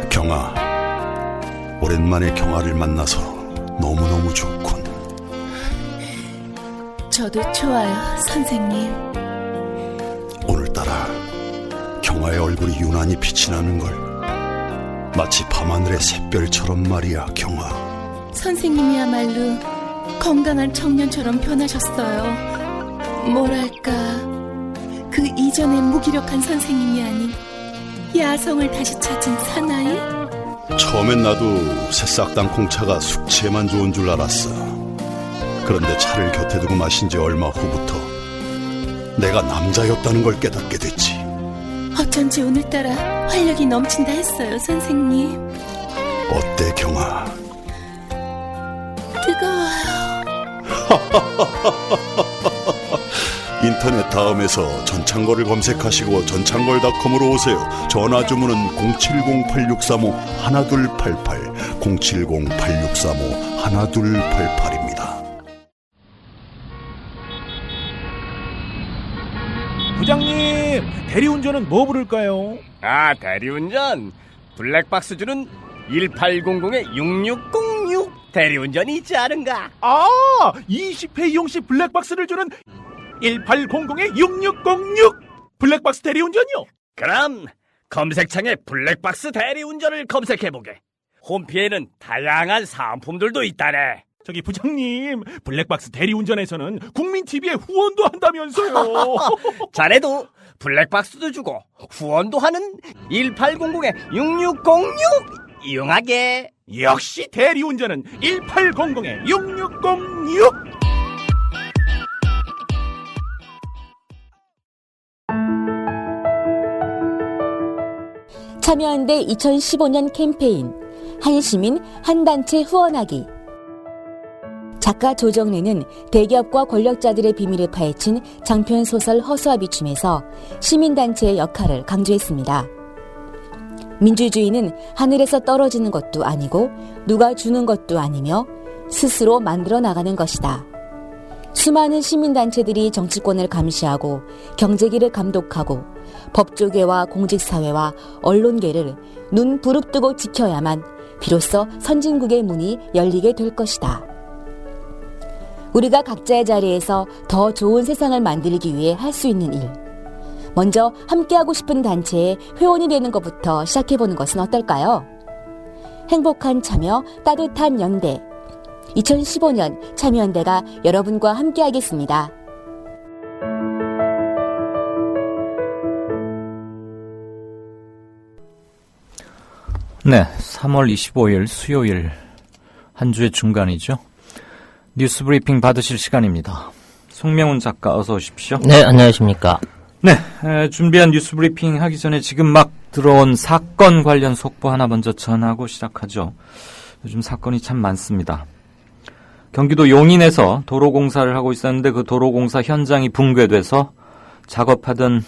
경아, 오랜만에 경아를 만나서 너무너무 좋군. 저도 좋아요, 선생님. 오늘따라 경아의 얼굴이 유난히 빛이 나는 걸. 마치 밤하늘의 샛별처럼 말이야, 경아. 선생님이야말로 건강한 청년처럼 변하셨어요. 뭐랄까, 그 이전의 무기력한 선생님이 아닌 야성을 다시 찾은 사나이? 처음엔 나도 새싹 땅콩차가 숙취에만 좋은 줄 알았어. 그런데 차를 곁에 두고 마신 지 얼마 후부터 내가 남자였다는 걸 깨닫게 됐지. 어쩐지 오늘따라 활력이 넘친다 했어요, 선생님. 어때, 경아? 뜨거워요. 인터넷 다음에서 전창걸을 검색하시고 전창걸닷컴으로 오세요. 전화 주문은 070-8635-1288 070-8635-1288입니다. 부장님, 대리운전은 뭐 부를까요? 아, 대리운전 블랙박스 주는 1800-6606 대리운전이 있지 않은가? 아, 20회 이용시 블랙박스를 주는 1800-6606 블랙박스 대리운전이요? 그럼 검색창에 블랙박스 대리운전을 검색해보게. 홈피에는 다양한 상품들도 있다네. 저기 부장님, 블랙박스 대리운전에서는 국민TV에 후원도 한다면서요. 자네도 블랙박스도 주고 후원도 하는 1800-6606 이용하게. 역시 대리운전은 1800-6606. 참여연대 2015년 캠페인 한 시민 한 단체 후원하기. 작가 조정래는 대기업과 권력자들의 비밀을 파헤친 장편 소설 허수아 비춤에서 시민단체의 역할을 강조했습니다. 민주주의는 하늘에서 떨어지는 것도 아니고 누가 주는 것도 아니며 스스로 만들어 나가는 것이다. 수많은 시민단체들이 정치권을 감시하고 경제기를 감독하고 법조계와 공직사회와 언론계를 눈 부릅뜨고 지켜야만 비로소 선진국의 문이 열리게 될 것이다. 우리가 각자의 자리에서 더 좋은 세상을 만들기 위해 할 수 있는 일. 먼저 함께하고 싶은 단체에 회원이 되는 것부터 시작해보는 것은 어떨까요? 행복한 참여, 따뜻한 연대. 2015년 참여연대가 여러분과 함께하겠습니다. 네, 3월 25일 수요일 한 주의 중간이죠. 뉴스 브리핑 받으실 시간입니다. 송명훈 작가 어서 오십시오. 네, 안녕하십니까. 네, 준비한 뉴스 브리핑 하기 전에 지금 막 들어온 사건 관련 속보 하나 먼저 전하고 시작하죠. 요즘 사건이 참 많습니다. 경기도 용인에서 도로공사를 하고 있었는데 그 도로공사 현장이 붕괴돼서 작업하던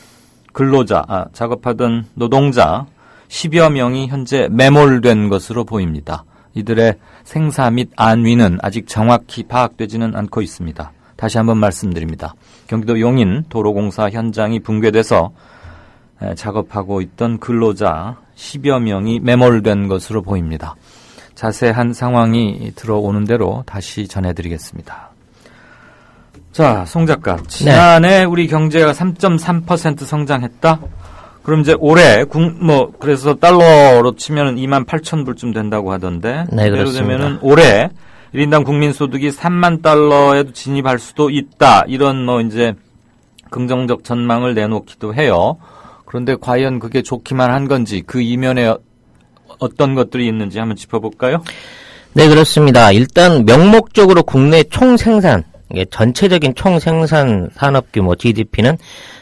노동자 10여 명이 현재 매몰된 것으로 보입니다. 이들의 생사 및 안위는 아직 정확히 파악되지는 않고 있습니다. 다시 한번 말씀드립니다. 경기도 용인 도로공사 현장이 붕괴돼서 작업하고 있던 근로자 10여 명이 매몰된 것으로 보입니다. 자세한 상황이 들어오는 대로 다시 전해드리겠습니다. 자, 송 작가. 지난해 우리 경제가 3.3% 성장했다? 그럼 이제 올해, 그래서 달러로 치면 28,000불쯤 된다고 하던데. 네, 예를 그렇습니다. 들면은 올해 1인당 국민소득이 3만 달러에도 진입할 수도 있다. 이런 이제 긍정적 전망을 내놓기도 해요. 그런데 과연 그게 좋기만 한 건지 그 이면에 어떤 것들이 있는지 한번 짚어볼까요? 네, 그렇습니다. 일단 명목적으로 국내 총생산, 전체적인 총생산 산업 규모 GDP는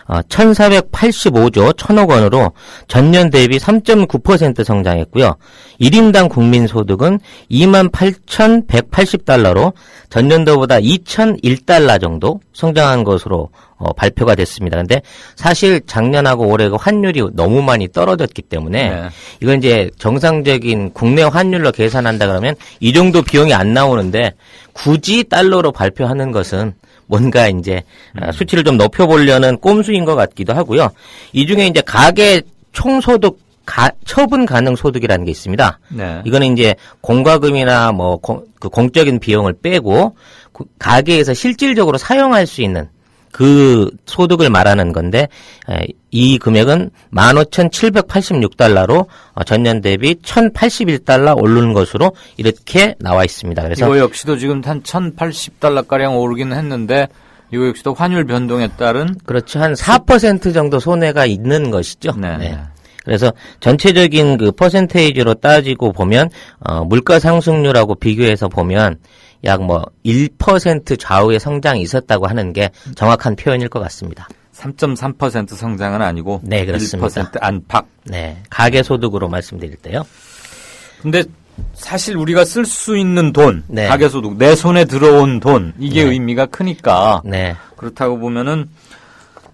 1,485조 1,000억 원으로 전년 대비 3.9% 성장했고요. 1인당 국민소득은 28,180달러로 전년도보다 2,001달러 정도 성장한 것으로 발표가 됐습니다. 근데 사실 작년하고 올해가 환율이 너무 많이 떨어졌기 때문에 이건 이제 정상적인 국내 환율로 계산한다 그러면 이 정도 비용이 안 나오는데 굳이 달러로 발표하는 것은 뭔가 이제 수치를 좀 높여보려는 꼼수인 것 같기도 하고요. 이 중에 이제 가계 총소득 처분 가능 소득이라는 게 있습니다. 네. 이거는 이제 공과금이나 뭐 그 공적인 비용을 빼고 가계에서 실질적으로 사용할 수 있는 그 소득을 말하는 건데 이 금액은 15,786달러로 전년 대비 1,081달러 오르는 것으로 이렇게 나와 있습니다. 그래서 이거 역시도 지금 한 1,080달러가량 오르기는 했는데 이거 역시도 환율 변동에 따른 그렇죠. 한 4% 정도 손해가 있는 것이죠. 네. 네. 그래서 전체적인 그 퍼센테이지로 따지고 보면 물가 상승률하고 비교해서 보면 약 뭐 1% 좌우의 성장이 있었다고 하는 게 정확한 표현일 것 같습니다. 3.3% 성장은 아니고 네, 그렇습니다. 1% 안팎. 네. 가계 소득으로 말씀드릴 때요. 근데 사실 우리가 쓸 수 있는 돈, 네. 가계 소득, 내 손에 들어온 돈 이게 네. 의미가 크니까 네. 그렇다고 보면은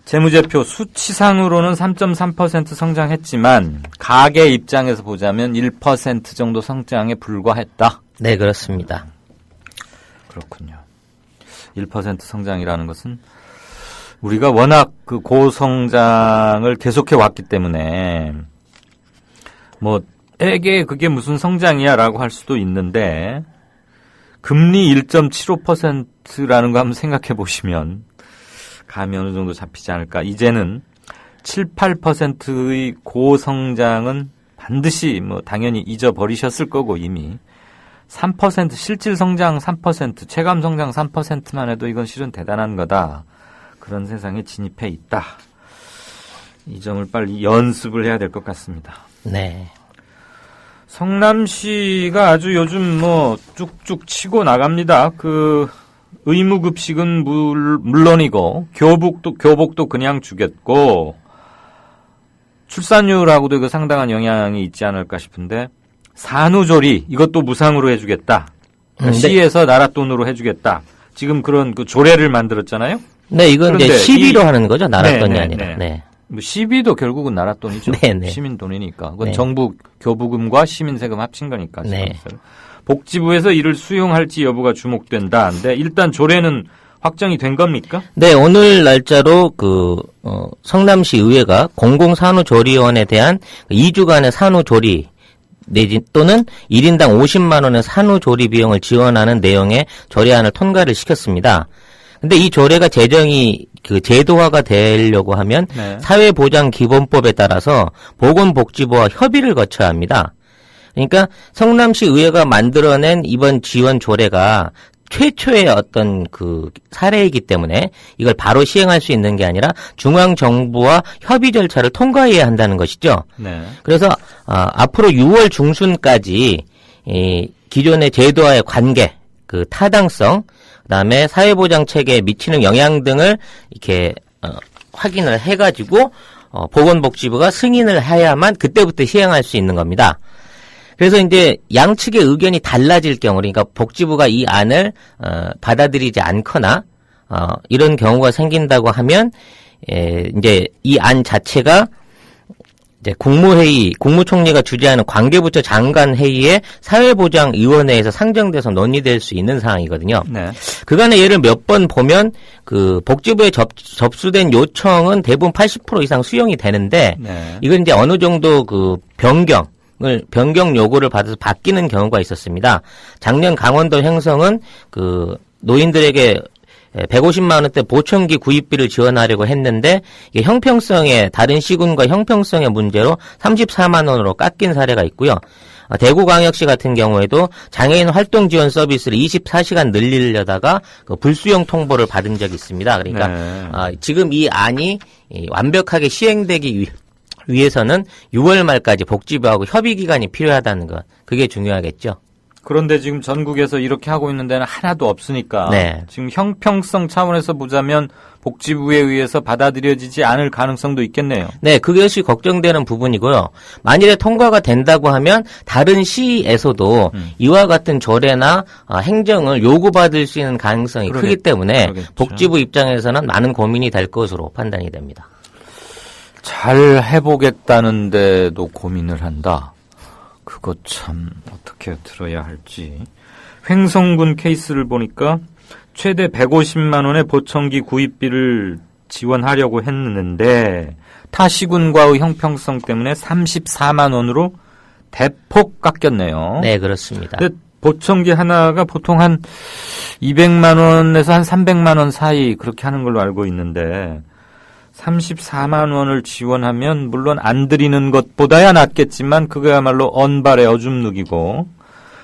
재무제표 수치상으로는 3.3% 성장했지만 가계 입장에서 보자면 1% 정도 성장에 불과했다. 네, 그렇습니다. 그렇군요. 1% 성장이라는 것은 우리가 워낙 그 고성장을 계속해 왔기 때문에 뭐 에게 그게 무슨 성장이야라고 할 수도 있는데 금리 1.75%라는 거 한번 생각해 보시면 감이 어느 정도 잡히지 않을까. 이제는 7, 8%의 고성장은 반드시 뭐 당연히 잊어버리셨을 거고 이미 3% 실질 성장 3% 체감 성장 3%만 해도 이건 실은 대단한 거다. 그런 세상에 진입해 있다. 이 점을 빨리 연습을 해야 될 것 같습니다. 네. 성남시가 아주 요즘 뭐 쭉쭉 치고 나갑니다. 그 의무급식은 물론이고 교복도 그냥 주겠고 출산율하고도 이거 상당한 영향이 있지 않을까 싶은데 산후조리 이것도 무상으로 해주겠다. 시에서 나라 돈으로 해주겠다. 지금 그런 그 조례를 만들었잖아요. 네, 이건 이제 그런데 시비로 하는 거죠. 나라 네, 돈이 네, 아니라. 네. 네. 뭐 시비도 결국은 나라 돈이죠. 네, 네. 시민 돈이니까. 그건 네. 정부 교부금과 시민 세금 합친 거니까. 네. 복지부에서 이를 수용할지 여부가 주목된다. 근데 일단 조례는 확정이 된 겁니까? 네, 오늘 날짜로 성남시 의회가 공공산후조리원에 대한 2주간의 산후조리 또는 1인당 50만 원의 산후조리 비용을 지원하는 내용의 조례안을 통과를 시켰습니다. 근데 이 조례가 제정이 제도화가 되려고 하면 네. 사회보장기본법에 따라서 보건복지부와 협의를 거쳐야 합니다. 그러니까 성남시 의회가 만들어낸 이번 지원 조례가 최초의 어떤 그 사례이기 때문에 이걸 바로 시행할 수 있는 게 아니라 중앙정부와 협의 절차를 통과해야 한다는 것이죠. 네. 그래서 앞으로 6월 중순까지 이 기존의 제도와의 관계, 그 타당성, 그다음에 사회보장 체계에 미치는 영향 등을 이렇게 확인을 해가지고 보건복지부가 승인을 해야만 그때부터 시행할 수 있는 겁니다. 그래서 이제 양측의 의견이 달라질 경우, 그러니까 복지부가 이 안을 받아들이지 않거나 이런 경우가 생긴다고 하면 이제 이 안 자체가 이제 국무총리가 주재하는 관계부처 장관 회의에 사회보장위원회에서 상정돼서 논의될 수 있는 상황이거든요. 네. 그간의 예를 몇 번 보면 그 복지부에 접수된 요청은 대부분 80% 이상 수용이 되는데 네. 이건 이제 어느 정도 그 변경 요구를 받아서 바뀌는 경우가 있었습니다. 작년 강원도 횡성은 그 노인들에게 150만 원대 보청기 구입비를 지원하려고 했는데 이게 다른 시군과 형평성의 문제로 34만 원으로 깎인 사례가 있고요. 대구광역시 같은 경우에도 장애인 활동 지원 서비스를 24시간 늘리려다가 그 불수용 통보를 받은 적이 있습니다. 그러니까 네. 지금 이 안이 완벽하게 시행되기 위해서는 6월 말까지 복지부하고 협의 기간이 필요하다는 것, 그게 중요하겠죠. 그런데 지금 전국에서 이렇게 하고 있는 데는 하나도 없으니까 네. 지금 형평성 차원에서 보자면 복지부에 의해서 받아들여지지 않을 가능성도 있겠네요. 네, 그것이 걱정되는 부분이고요. 만일에 통과가 된다고 하면 다른 시에서도 이와 같은 조례나 행정을 요구받을 수 있는 가능성이 크기 때문에 그러겠죠. 복지부 입장에서는 많은 고민이 될 것으로 판단이 됩니다. 잘 해보겠다는데도 고민을 한다. 그거 참 어떻게 들어야 할지. 횡성군 케이스를 보니까 최대 150만 원의 보청기 구입비를 지원하려고 했는데 타시군과의 형평성 때문에 34만 원으로 대폭 깎였네요. 네, 그렇습니다. 근데 보청기 하나가 보통 한 200만 원에서 한 300만 원 사이 그렇게 하는 걸로 알고 있는데 34만 원을 지원하면 물론 안 드리는 것보다야 낫겠지만 그거야말로 언발의 어줌룩이고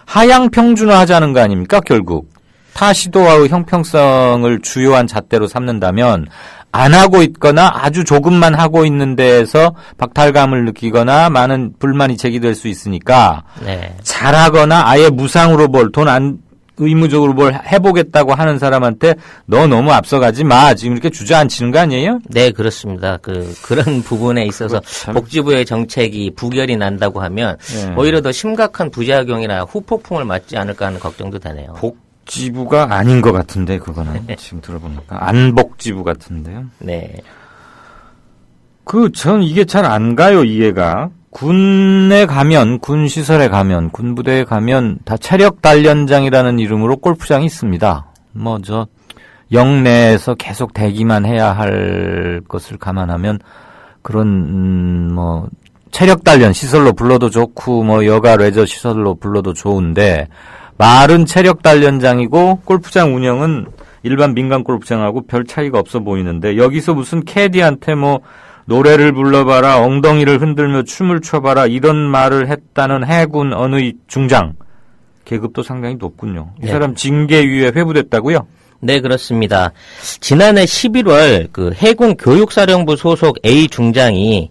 하향 평준화하자는 거 아닙니까 결국. 타시도와의 형평성을 주요한 잣대로 삼는다면 안 하고 있거나 아주 조금만 하고 있는 데에서 박탈감을 느끼거나 많은 불만이 제기될 수 있으니까 네. 잘하거나 아예 무상으로 돈 안 의무적으로 뭘 해보겠다고 하는 사람한테 너 너무 앞서가지 마. 지금 이렇게 주저앉히는 거 아니에요? 네, 그렇습니다. 그런 부분에 있어서 복지부의 정책이 부결이 난다고 하면 네. 오히려 더 심각한 부작용이나 후폭풍을 맞지 않을까 하는 걱정도 되네요. 복지부가 아닌 것 같은데 그거는 지금 들어보니까 안복지부 같은데요. 네. 전 이게 잘 안 가요 이해가. 군에 가면 군 시설에 가면 군 부대에 가면 다 체력 단련장이라는 이름으로 골프장이 있습니다. 영내에서 계속 대기만 해야 할 것을 감안하면 그런 체력 단련 시설로 불러도 좋고 여가 레저 시설로 불러도 좋은데 말은 체력 단련장이고 골프장 운영은 일반 민간 골프장하고 별 차이가 없어 보이는데 여기서 무슨 캐디한테 노래를 불러봐라, 엉덩이를 흔들며 춤을 춰봐라 이런 말을 했다는 해군 어느 중장 계급도 상당히 높군요. 이 네. 사람 징계위에 회부됐다고요? 네, 그렇습니다. 지난해 11월 해군 교육사령부 소속 A 중장이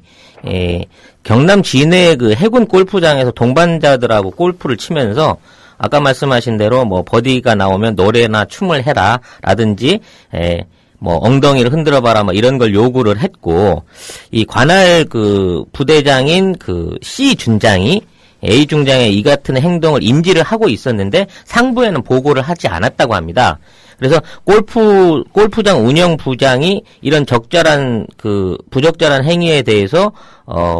경남 진해 해군 골프장에서 동반자들하고 골프를 치면서 아까 말씀하신 대로 버디가 나오면 노래나 춤을 해라 라든지 엉덩이를 흔들어 봐라 이런 걸 요구를 했고 이 관할 부대장인 C 중장이 A 중장의 이 같은 행동을 인지를 하고 있었는데 상부에는 보고를 하지 않았다고 합니다. 그래서 골프장 운영부장이 이런 부적절한 행위에 대해서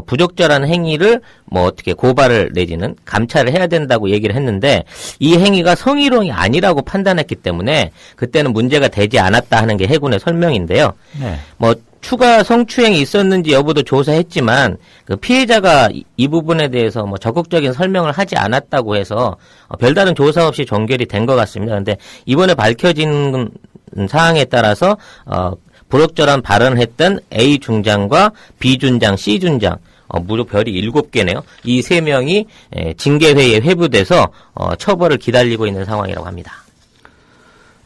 부적절한 행위를 어떻게 고발을 내지는 감찰을 해야 된다고 얘기를 했는데 이 행위가 성희롱이 아니라고 판단했기 때문에 그때는 문제가 되지 않았다 하는 게 해군의 설명인데요. 네. 추가 성추행이 있었는지 여부도 조사했지만 피해자가 이 부분에 대해서 적극적인 설명을 하지 않았다고 해서 별다른 조사 없이 종결이 된 것 같습니다. 그런데 이번에 밝혀진 사항에 따라서 부적절한 발언을 했던 A 중장과 B 중장, C 중장 무려 별이 7개네요. 이 3명이 징계회의에 회부돼서 처벌을 기다리고 있는 상황이라고 합니다.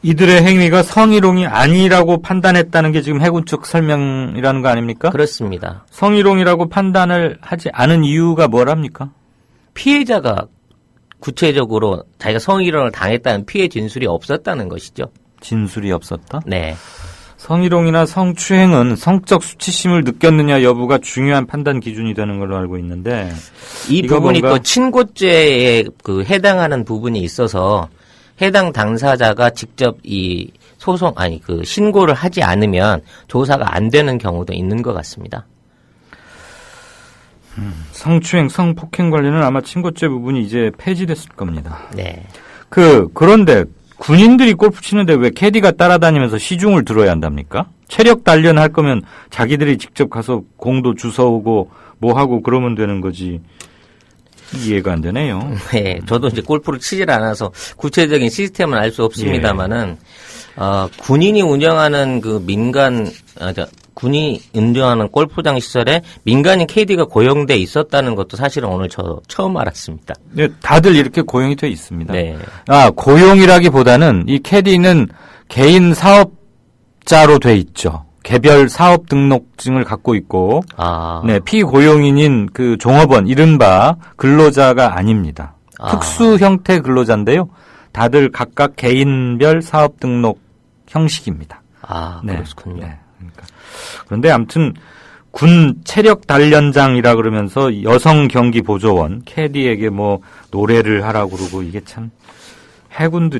이들의 행위가 성희롱이 아니라고 판단했다는 게 지금 해군 측 설명이라는 거 아닙니까? 그렇습니다. 성희롱이라고 판단을 하지 않은 이유가 뭐랍니까? 피해자가 구체적으로 자기가 성희롱을 당했다는 피해 진술이 없었다는 것이죠. 진술이 없었다? 네. 성희롱이나 성추행은 성적 수치심을 느꼈느냐 여부가 중요한 판단 기준이 되는 걸로 알고 있는데 이 부분이 또 친고죄에 해당하는 부분이 있어서 해당 당사자가 직접 신고를 하지 않으면 조사가 안 되는 경우도 있는 것 같습니다. 성추행, 성폭행 관련은 아마 친고죄 부분이 이제 폐지됐을 겁니다. 네. 그런데 군인들이 골프 치는데 왜 캐디가 따라다니면서 시중을 들어야 한답니까? 체력 단련할 거면 자기들이 직접 가서 공도 주워오고 하고 그러면 되는 거지. 이해가 안 되네요. 네, 저도 이제 골프를 치질 않아서 구체적인 시스템은 알 수 없습니다만은, 군인이 운영하는 군이 운영하는 골프장 시설에 민간인 KD가 고용돼 있었다는 것도 사실은 오늘 저 처음 알았습니다. 네, 다들 이렇게 고용이 돼 있습니다. 네. 고용이라기보다는 이 캐디는 개인 사업자로 돼 있죠. 개별 사업 등록증을 갖고 있고, 네, 피고용인인 종업원, 이른바 근로자가 아닙니다. 특수 형태 근로자인데요. 다들 각각 개인별 사업 등록 형식입니다. 네, 그렇군요. 네, 그런데 아무튼 군 체력 단련장이라 그러면서 여성 경기 보조원, 캐디에게 노래를 하라고 그러고 이게 참 해군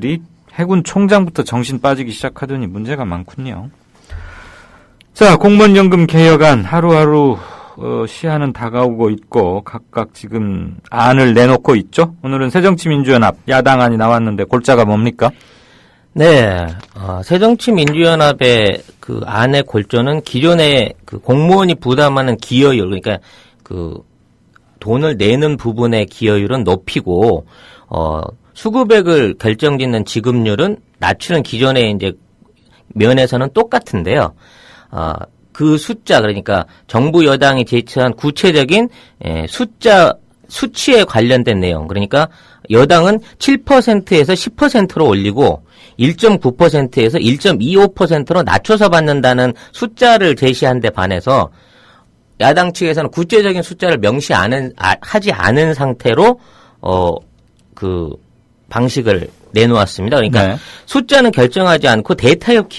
총장부터 정신 빠지기 시작하더니 문제가 많군요. 자, 공무원연금 개혁안 하루하루 시한은 다가오고 있고 각각 지금 안을 내놓고 있죠. 오늘은 새정치민주연합 야당안이 나왔는데 골자가 뭡니까? 네, 새정치민주연합의 그 안의 골조는 기존의 그 공무원이 부담하는 기여율, 그러니까 그 돈을 내는 부분의 기여율은 높이고, 수급액을 결정짓는 지급률은 낮추는 기존의 이제 면에서는 똑같은데요. 그 숫자, 그러니까 정부 여당이 제시한 구체적인 수치에 관련된 내용, 그러니까 여당은 7%에서 10%로 올리고 1.9%에서 1.25%로 낮춰서 받는다는 숫자를 제시한 데 반해서 야당 측에서는 구체적인 숫자를 하지 않은 상태로 그 방식을 내놓았습니다. 그러니까 네. 숫자는 결정하지 않고 대타협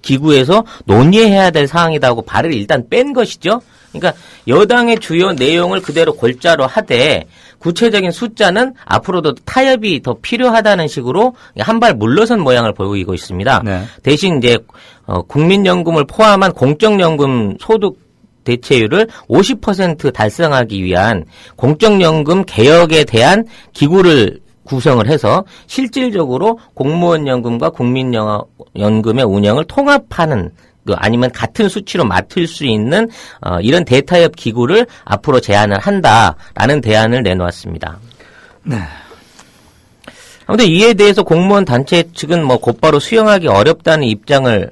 기구에서 논의해야 될 사항이다고 발을 일단 뺀 것이죠. 그러니까 여당의 주요 내용을 그대로 골자로 하되 구체적인 숫자는 앞으로도 타협이 더 필요하다는 식으로 한 발 물러선 모양을 보이고 있습니다. 네. 대신 이제 국민연금을 포함한 공적연금 소득 대체율을 50% 달성하기 위한 공적연금 개혁에 대한 기구를 구성을 해서 실질적으로 공무원연금과 국민연금의 운영을 통합하는 아니면 같은 수치로 맡을 수 있는 이런 대타협 기구를 앞으로 제안을 한다라는 대안을 내놓았습니다. 네. 아무튼 이에 대해서 공무원 단체 측은 뭐 곧바로 수용하기 어렵다는 입장을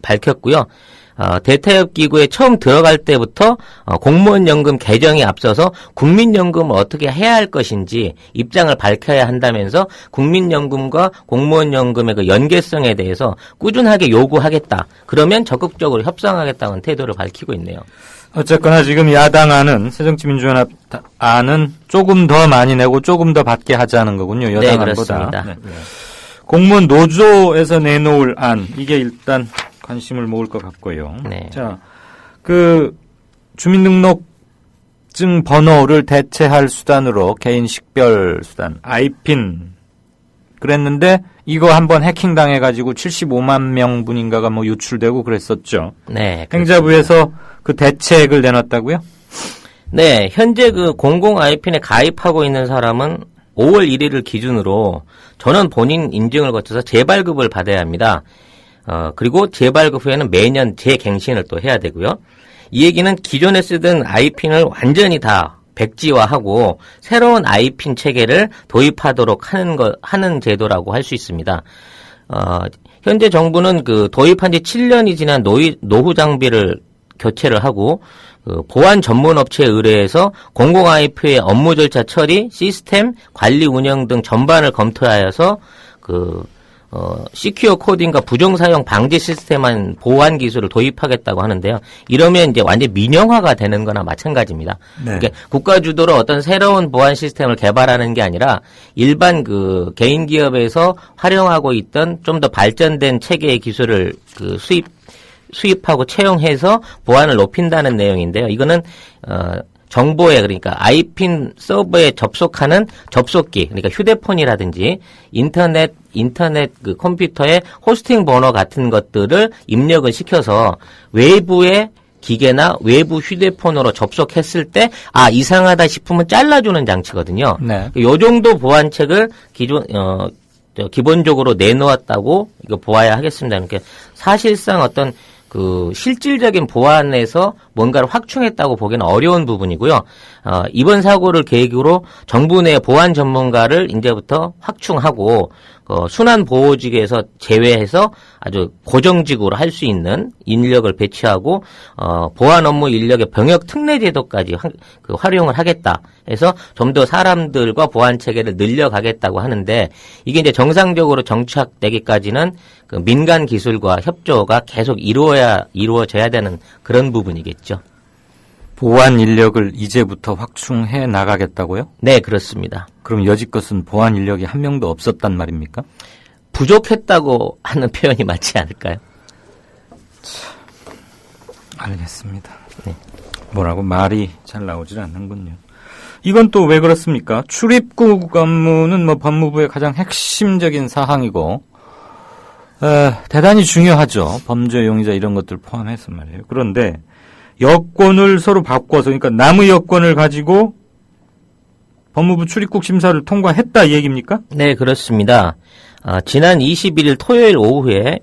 밝혔고요. 대타협 기구에 처음 들어갈 때부터 공무원 연금 개정에 앞서서 국민연금을 어떻게 해야 할 것인지 입장을 밝혀야 한다면서 국민연금과 공무원 연금의 그 연계성에 대해서 꾸준하게 요구하겠다. 그러면 적극적으로 협상하겠다는 태도를 밝히고 있네요. 어쨌거나 지금 야당 안은 새정치민주연합 안은 조금 더 많이 내고 조금 더 받게 하자는 거군요. 여당 네, 안보다. 그렇습니다. 네. 공무원 노조에서 내놓을 안 이게 일단 관심을 모을 것 같고요. 네. 자, 그 주민등록증 번호를 대체할 수단으로 개인 식별 수단 아이핀 그랬는데 이거 한번 해킹 당해가지고 75만 명분인가가 뭐 유출되고 그랬었죠. 네. 행자부에서 그 대책을 내놨다고요? 네, 현재 그 공공 아이핀에 가입하고 있는 사람은 5월 1일을 기준으로 전원 본인 인증을 거쳐서 재발급을 받아야 합니다. 그리고 재발급 후에는 매년 재갱신을 또 해야 되고요. 이 얘기는 기존에 쓰던 아이핀을 완전히 다 백지화하고 새로운 아이핀 체계를 도입하도록 하는 제도라고 할 수 있습니다. 현재 정부는 그 도입한 지 7년이 지난 노후 장비를 교체를 하고 보안 전문 업체에 의뢰해서 공공 아이피의 업무 절차 처리, 시스템, 관리 운영 등 전반을 검토하여서 시큐어 코딩과 부정사용 방지 시스템한 보안 기술을 도입하겠다고 하는데요. 이러면 이제 완전 민영화가 되는 거나 마찬가지입니다. 네. 그러니까 국가 주도로 어떤 새로운 보안 시스템을 개발하는 게 아니라 일반 그 개인 기업에서 활용하고 있던 좀 더 발전된 체계의 기술을 수입하고 채용해서 보안을 높인다는 내용인데요. 이거는 정보에 그러니까 아이핀 서버에 접속하는 접속기 그러니까 휴대폰이라든지 인터넷 그 컴퓨터의 호스팅 번호 같은 것들을 입력을 시켜서 외부의 기계나 외부 휴대폰으로 접속했을 때 이상하다 싶으면 잘라주는 장치거든요. 네. 요 정도 보안책을 기본적으로 내놓았다고 이거 보아야 하겠습니다. 그러니까 사실상 어떤 실질적인 보안에서 뭔가를 확충했다고 보기는 어려운 부분이고요. 이번 사고를 계기로 정부 내 보안 전문가를 이제부터 확충하고, 순환 보호직에서 제외해서 아주 고정직으로 할 수 있는 인력을 배치하고, 보안 업무 인력의 병역 특례 제도까지 활용을 하겠다 해서 좀 더 사람들과 보안 체계를 늘려가겠다고 하는데, 이게 이제 정상적으로 정착되기까지는 그 민간 기술과 협조가 계속 이루어져야 되는 그런 부분이겠죠. 보안 인력을 이제부터 확충해 나가겠다고요? 네, 그렇습니다. 그럼 여지껏은 보안 인력이 한 명도 없었단 말입니까? 부족했다고 하는 표현이 맞지 않을까요? 알겠습니다. 네. 뭐라고 말이 잘 나오질 않는군요. 이건 또 왜 그렇습니까? 출입국 업무는 뭐 법무부의 가장 핵심적인 사항이고 대단히 중요하죠. 범죄 용의자 이런 것들 포함해서 말이에요. 그런데 여권을 서로 바꿔서 그러니까 남의 여권을 가지고 법무부 출입국 심사를 통과했다 이 얘기입니까? 네, 그렇습니다. 지난 21일 토요일 오후에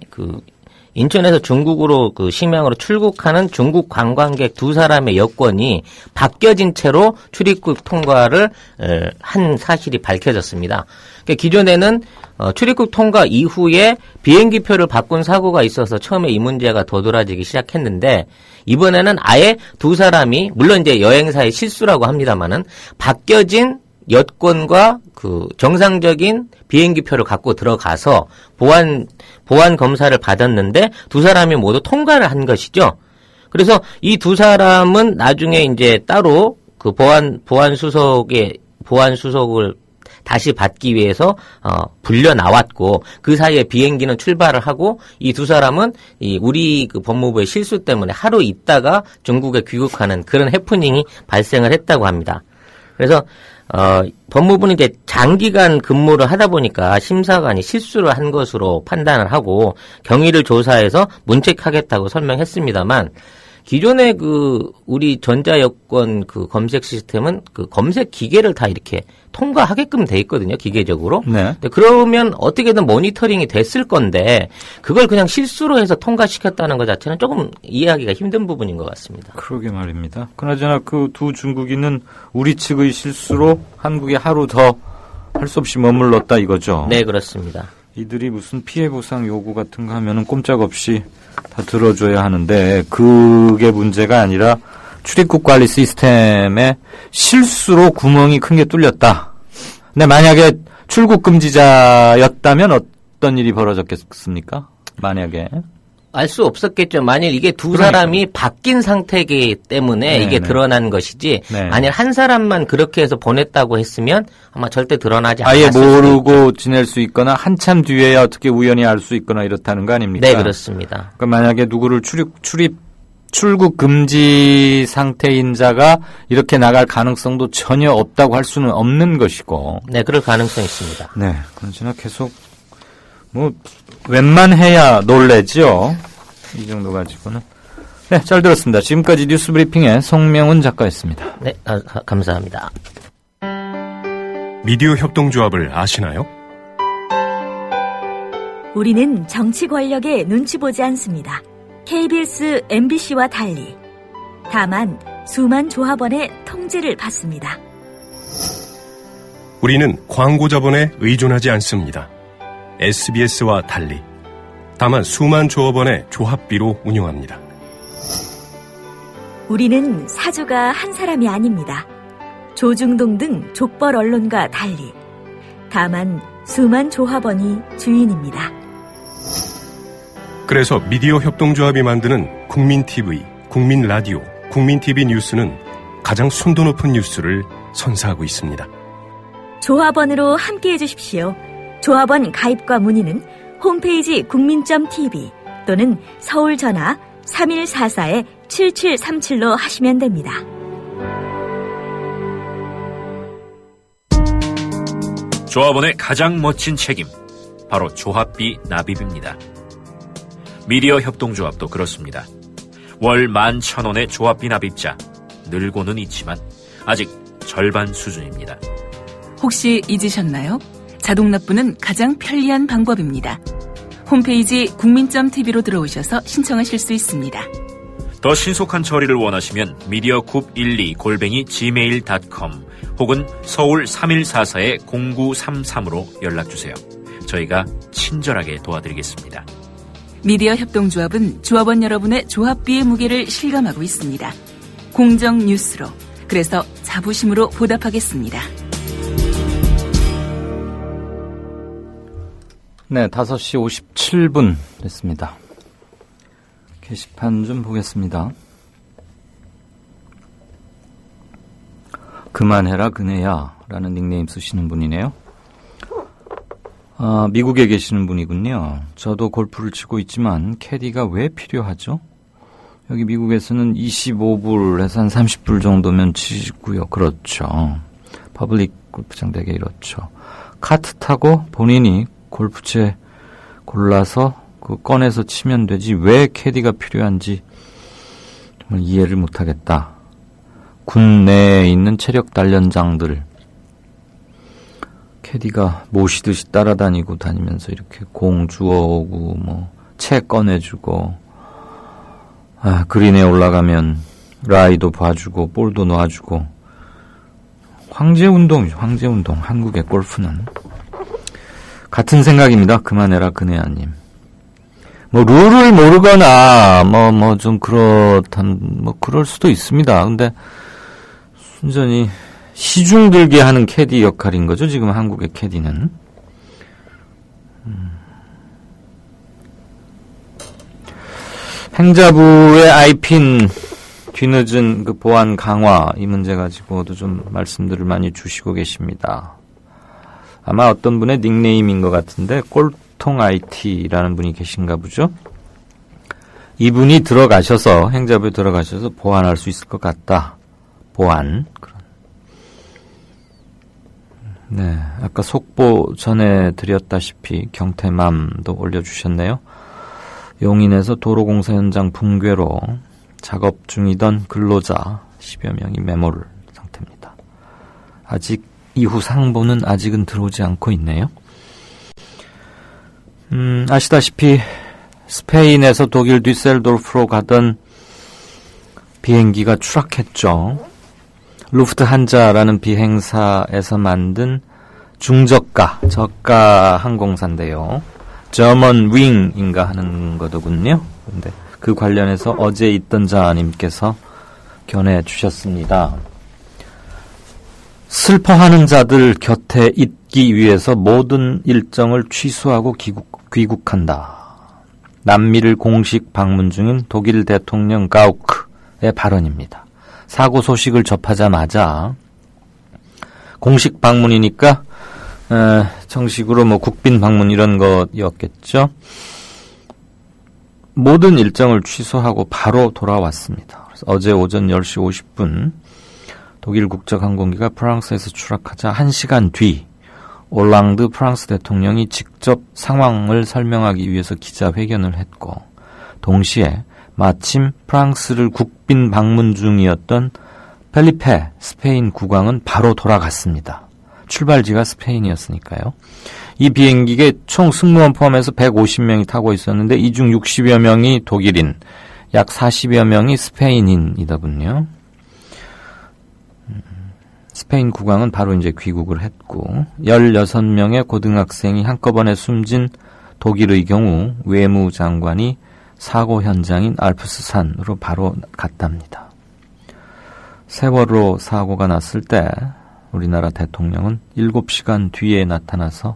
인천에서 중국으로 심양으로 출국하는 중국 관광객 2사람의 여권이 바뀌어진 채로 출입국 통과를 한 사실이 밝혀졌습니다. 그러니까 기존에는 출입국 통과 이후에 비행기표를 바꾼 사고가 있어서 처음에 이 문제가 도드라지기 시작했는데 이번에는 아예 2사람이 물론 이제 여행사의 실수라고 합니다만은 바뀌어진 여권과 정상적인 비행기표를 갖고 들어가서 보안 검사를 받았는데 2사람이 모두 통과를 한 것이죠. 그래서 이 2사람은 나중에 이제 따로 보안 수속을 다시 받기 위해서 불려 나왔고 그 사이에 비행기는 출발을 하고 이 2사람은 우리 법무부의 실수 때문에 하루 있다가 중국에 귀국하는 그런 해프닝이 발생을 했다고 합니다. 그래서 법무부는 이제 장기간 근무를 하다 보니까 심사관이 실수를 한 것으로 판단을 하고 경위를 조사해서 문책하겠다고 설명했습니다만 기존의 우리 전자여권 검색 시스템은 검색 기계를 다 이렇게 통과하게끔 돼 있거든요, 기계적으로. 네. 그러면 어떻게든 모니터링이 됐을 건데 그걸 그냥 실수로 해서 통과시켰다는 것 자체는 조금 이해하기가 힘든 부분인 것 같습니다. 그러게 말입니다. 그나저나 두 중국인은 우리 측의 실수로 한국에 하루 더 할 수 없이 머물렀다 이거죠? 네, 그렇습니다. 이들이 무슨 피해 보상 요구 같은 거 하면은 꼼짝없이 다 들어줘야 하는데 그게 문제가 아니라 출입국 관리 시스템에 실수로 구멍이 큰 게 뚫렸다. 근데 만약에 출국 금지자였다면 어떤 일이 벌어졌겠습니까? 만약에. 알 수 없었겠죠. 만일 이게 2사람이 바뀐 상태이기 때문에 이게 드러난 것이지 만일 한 사람만 그렇게 해서 보냈다고 했으면 아마 절대 드러나지 않았을 아예 모르고 지낼 수 있거나 한참 뒤에야 어떻게 우연히 알 수 있거나 이렇다는 거 아닙니까? 네, 그렇습니다. 그러니까 만약에 누구를 출국 금지 상태인 자가 이렇게 나갈 가능성도 전혀 없다고 할 수는 없는 것이고. 네, 그럴 가능성이 있습니다. 네, 그렇지만 계속 웬만해야 놀래죠. 이 정도 가지고는. 네, 잘 들었습니다. 지금까지 뉴스 브리핑의 송명훈 작가였습니다. 네, 감사합니다. 미디어 협동조합을 아시나요? 우리는 정치 권력에 눈치 보지 않습니다. KBS, MBC와 달리. 다만 수만 조합원의 통제를 받습니다. 우리는 광고 자본에 의존하지 않습니다. SBS와 달리. 다만 수만 조합원의 조합비로 운영합니다. 우리는 사주가 한 사람이 아닙니다. 조중동 등 족벌 언론과 달리. 다만 수만 조합원이 주인입니다. 그래서 미디어 협동조합이 만드는 국민TV, 국민라디오, 국민TV 뉴스는 가장 순도 높은 뉴스를 선사하고 있습니다. 조합원으로 함께해 주십시오. 조합원 가입과 문의는 홈페이지 국민.tv 또는 서울 전화 3144-7737로 하시면 됩니다. 조합원의 가장 멋진 책임, 바로 조합비 납입입니다. 미디어 협동조합도 그렇습니다. 월 11,000원의 조합비 납입자, 늘고는 있지만 아직 절반 수준입니다. 혹시 잊으셨나요? 자동 납부는 가장 편리한 방법입니다. 홈페이지 국민.tv로 들어오셔서 신청하실 수 있습니다. 더 신속한 처리를 원하시면 mediacoup12@gmail.com 혹은 서울 3144-0933으로 연락주세요. 저희가 친절하게 도와드리겠습니다. 미디어 협동조합은 조합원 여러분의 조합비의 무게를 실감하고 있습니다. 공정 뉴스로, 그래서 자부심으로 보답하겠습니다. 네, 5시 57분 됐습니다. 게시판 좀 보겠습니다. 그만해라 그네야 라는 닉네임 쓰시는 분이네요. 미국에 계시는 분이군요. 저도 골프를 치고 있지만 캐디가 왜 필요하죠? 여기 미국에서는 25불에서 한 30불 정도면 치고요. 그렇죠. 퍼블릭 골프장 되게 이렇죠. 카트 타고 본인이 골프채 골라서 꺼내서 치면 되지 왜 캐디가 필요한지 정말 이해를 못하겠다. 군 내에 있는 체력 단련장들 캐디가 모시듯이 다니면서 이렇게 공 주워오고 뭐 채 꺼내주고 그린에 올라가면 라이도 봐주고 볼도 놔주고 황제운동이죠. 황제운동. 한국의 골프는 같은 생각입니다. 그만해라 그네야님. 뭐 룰을 모르거나 좀 그럴 수도 있습니다. 근데 순전히 시중 들게 하는 캐디 역할인 거죠. 지금 한국의 캐디는. 행자부의 아이핀 뒤늦은 그 보안 강화 이 문제 가지고도 좀 말씀들을 많이 주시고 계십니다. 아마 어떤 분의 닉네임인 것 같은데 꼴통 IT라는 분이 계신가 보죠. 이분이 행자부에 들어가셔서 보안할 수 있을 것 같다. 보안. 네, 아까 속보 전해드렸다시피 경태맘도 올려주셨네요. 용인에서 도로공사 현장 붕괴로 작업 중이던 근로자 10여 명이 매몰 상태입니다. 아직 이후 상보는 아직은 들어오지 않고 있네요. 아시다시피 스페인에서 독일 뒤셀도르프로 가던 비행기가 추락했죠. 루프트한자라는 비행사에서 만든 저가 항공사인데요. 저먼 윙인가 하는 거더군요. 근데 그 관련해서 어제 있던 자님께서 견해 주셨습니다. 슬퍼하는 자들 곁에 있기 위해서 모든 일정을 취소하고 귀국한다. 남미를 공식 방문 중인 독일 대통령 가우크의 발언입니다. 사고 소식을 접하자마자 공식 방문이니까 정식으로 뭐 국빈 방문 이런 것이었겠죠. 모든 일정을 취소하고 바로 돌아왔습니다. 그래서 어제 오전 10시 50분 독일 국적 항공기가 프랑스에서 추락하자 1시간 뒤 올랑드 프랑스 대통령이 직접 상황을 설명하기 위해서 기자회견을 했고 동시에 마침 프랑스를 국빈 방문 중이었던 펠리페 스페인 국왕은 바로 돌아갔습니다. 출발지가 스페인이었으니까요. 이 비행기에 총 승무원 포함해서 150명이 타고 있었는데 이 중 60여 명이 독일인, 약 40여 명이 스페인인이더군요. 스페인 국왕은 바로 이제 귀국을 했고 16명의 고등학생이 한꺼번에 숨진 독일의 경우 외무장관이 사고 현장인 알프스산으로 바로 갔답니다. 세월호 사고가 났을 때 우리나라 대통령은 7시간 뒤에 나타나서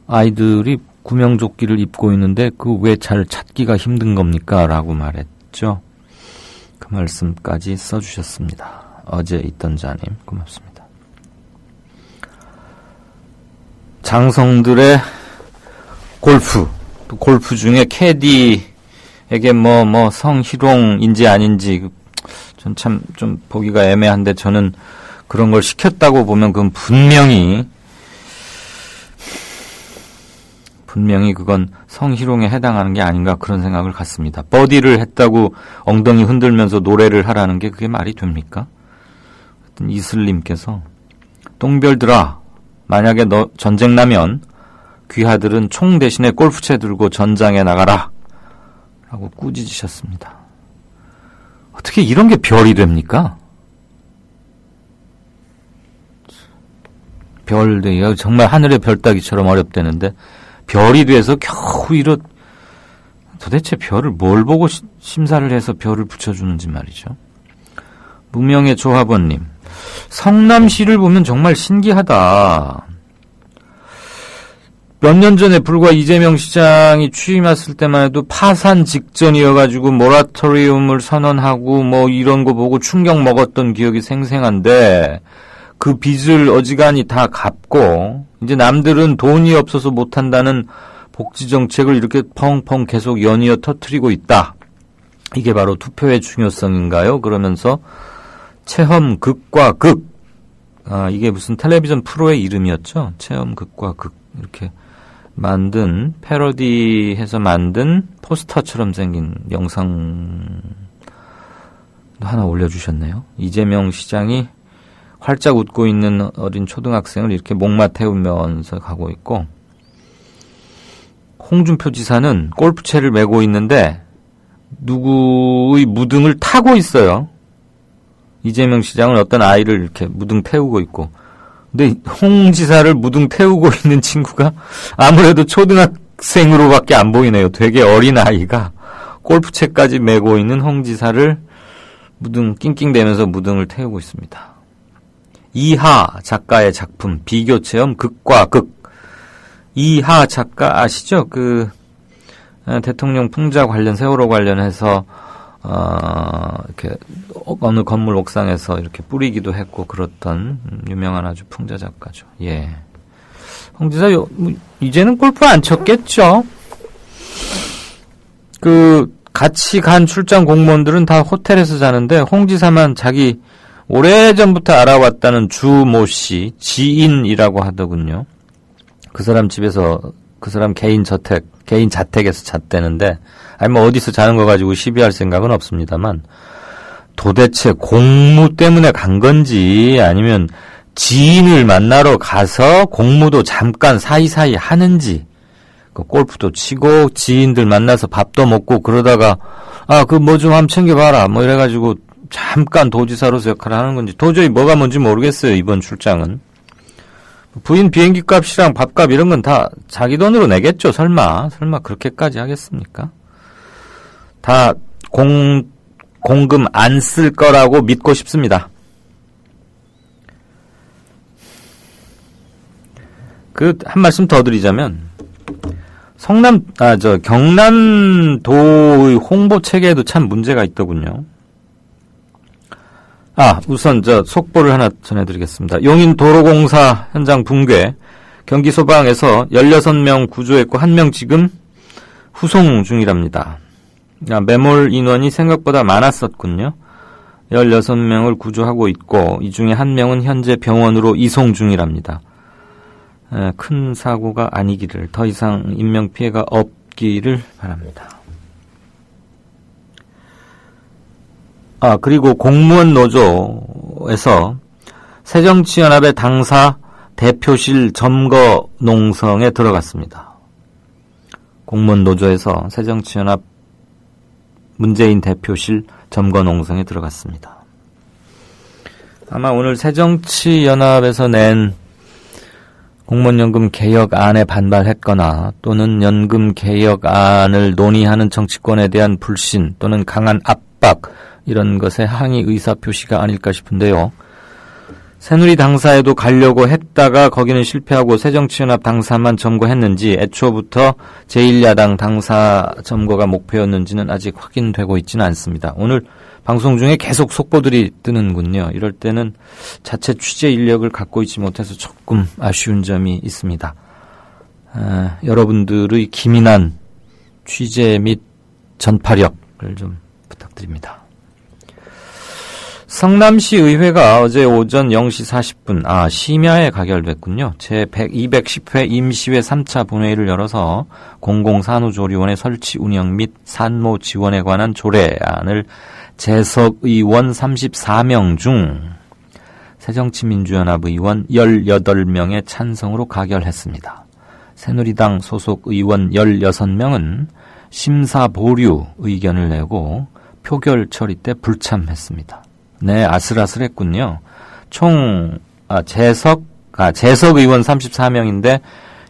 아이들이 구명조끼를 입고 있는데 그 왜 잘 찾기가 힘든 겁니까? 라고 말했죠. 그 말씀까지 써주셨습니다. 어제 있던 자님 고맙습니다. 장성들의 골프, 또 골프 중에 캐디에게 성희롱인지 아닌지 전 참 좀 보기가 애매한데 저는 그런 걸 시켰다고 보면 그건 분명히 그건 성희롱에 해당하는 게 아닌가 그런 생각을 갖습니다. 버디를 했다고 엉덩이 흔들면서 노래를 하라는 게 그게 말이 됩니까? 이슬님께서 똥별들아 만약에 너 전쟁 나면 귀하들은 총 대신에 골프채 들고 전장에 나가라 라고 꾸짖으셨습니다. 어떻게 이런 게 별이 됩니까? 별도 정말 하늘의 별 따기처럼 어렵다는데 별이 돼서 겨우 도대체 별을 뭘 보고 심사를 해서 별을 붙여주는지 말이죠. 무명의 조합원님, 성남시를 보면 정말 신기하다. 몇 년 전에 불과 이재명 시장이 취임했을 때만 해도 파산 직전이어가지고 모라토리움을 선언하고 이런 거 보고 충격 먹었던 기억이 생생한데 그 빚을 어지간히 다 갚고 이제 남들은 돈이 없어서 못한다는 복지정책을 이렇게 펑펑 계속 연이어 터뜨리고 있다. 이게 바로 투표의 중요성인가요? 그러면서 체험 극과 극. 이게 무슨 텔레비전 프로의 이름이었죠? 체험 극과 극. 이렇게 패러디해서 만든 포스터처럼 생긴 영상 하나 올려주셨네요. 이재명 시장이 활짝 웃고 있는 어린 초등학생을 이렇게 목마 태우면서 가고 있고, 홍준표 지사는 골프채를 메고 있는데 누구의 무등을 타고 있어요. 이재명 시장은 어떤 아이를 이렇게 무등 태우고 있고, 근데 홍 지사를 무등 태우고 있는 친구가 아무래도 초등학생으로밖에 안 보이네요. 되게 어린 아이가 골프채까지 메고 있는 홍 지사를 무등 낑낑대면서 무등을 태우고 있습니다. 이하 작가의 작품 비교체험 극과 극. 이하 작가 아시죠? 대통령 풍자 관련 세월호 관련해서 이렇게 어느 건물 옥상에서 이렇게 뿌리기도 했고 그렇던 유명한 아주 풍자 작가죠. 예. 홍 지사 이제는 골프 안 쳤겠죠? 같이 간 출장 공무원들은 다 호텔에서 자는데 홍 지사만 자기 오래전부터 알아왔다는 주모 씨 지인이라고 하더군요. 그 사람 집에서 그 사람 개인 자택에서 잤대는데, 아니 뭐 어디서 자는 거 가지고 시비할 생각은 없습니다만, 도대체 공무 때문에 간 건지 아니면 지인을 만나러 가서 공무도 잠깐 사이사이 하는지, 골프도 치고 지인들 만나서 밥도 먹고 그러다가 뭐 좀 한번 챙겨봐라 뭐 이래가지고 잠깐 도지사로서 역할을 하는 건지 도저히 뭐가 뭔지 모르겠어요. 이번 출장은 부인 비행기 값이랑 밥값 이런 건 다 자기 돈으로 내겠죠. 설마 그렇게까지 하겠습니까? 다 공금 안 쓸 거라고 믿고 싶습니다. 한 말씀 더 드리자면, 경남도의 홍보 체계에도 참 문제가 있더군요. 우선 속보를 하나 전해드리겠습니다. 용인 도로공사 현장 붕괴, 경기 소방에서 16명 구조했고 1명 지금 후송 중이랍니다. 매몰 인원이 생각보다 많았었군요. 16명을 구조하고 있고 이 중에 1명은 현재 병원으로 이송 중이랍니다. 큰 사고가 아니기를, 더 이상 인명피해가 없기를 바랍니다. 그리고 공무원 노조에서 새정치연합의 당사 대표실 점거 농성에 들어갔습니다. 공무원 노조에서 새정치연합 문재인 대표실 점거 농성에 들어갔습니다. 아마 오늘 새정치연합에서 낸 공무원연금 개혁안에 반발했거나 또는 연금 개혁안을 논의하는 정치권에 대한 불신 또는 강한 압박, 이런 것에 항의 의사표시가 아닐까 싶은데요. 새누리 당사에도 가려고 했다가 거기는 실패하고 새정치연합 당사만 점거했는지, 애초부터 제1야당 당사 점거가 목표였는지는 아직 확인되고 있지는 않습니다. 오늘 방송 중에 계속 속보들이 뜨는군요. 이럴 때는 자체 취재 인력을 갖고 있지 못해서 조금 아쉬운 점이 있습니다. 여러분들의 기민한 취재 및 전파력을 좀 부탁드립니다. 성남시 의회가 어제 오전 0시 40분 심야에 가결됐군요. 제210회 임시회 3차 본회의를 열어서 공공산후조리원의 설치 운영 및 산모 지원에 관한 조례안을 재석 의원 34명 중 새정치민주연합 의원 18명의 찬성으로 가결했습니다. 새누리당 소속 의원 16명은 심사 보류 의견을 내고 표결 처리 때 불참했습니다. 네, 아슬아슬했군요. 재석 의원 34명인데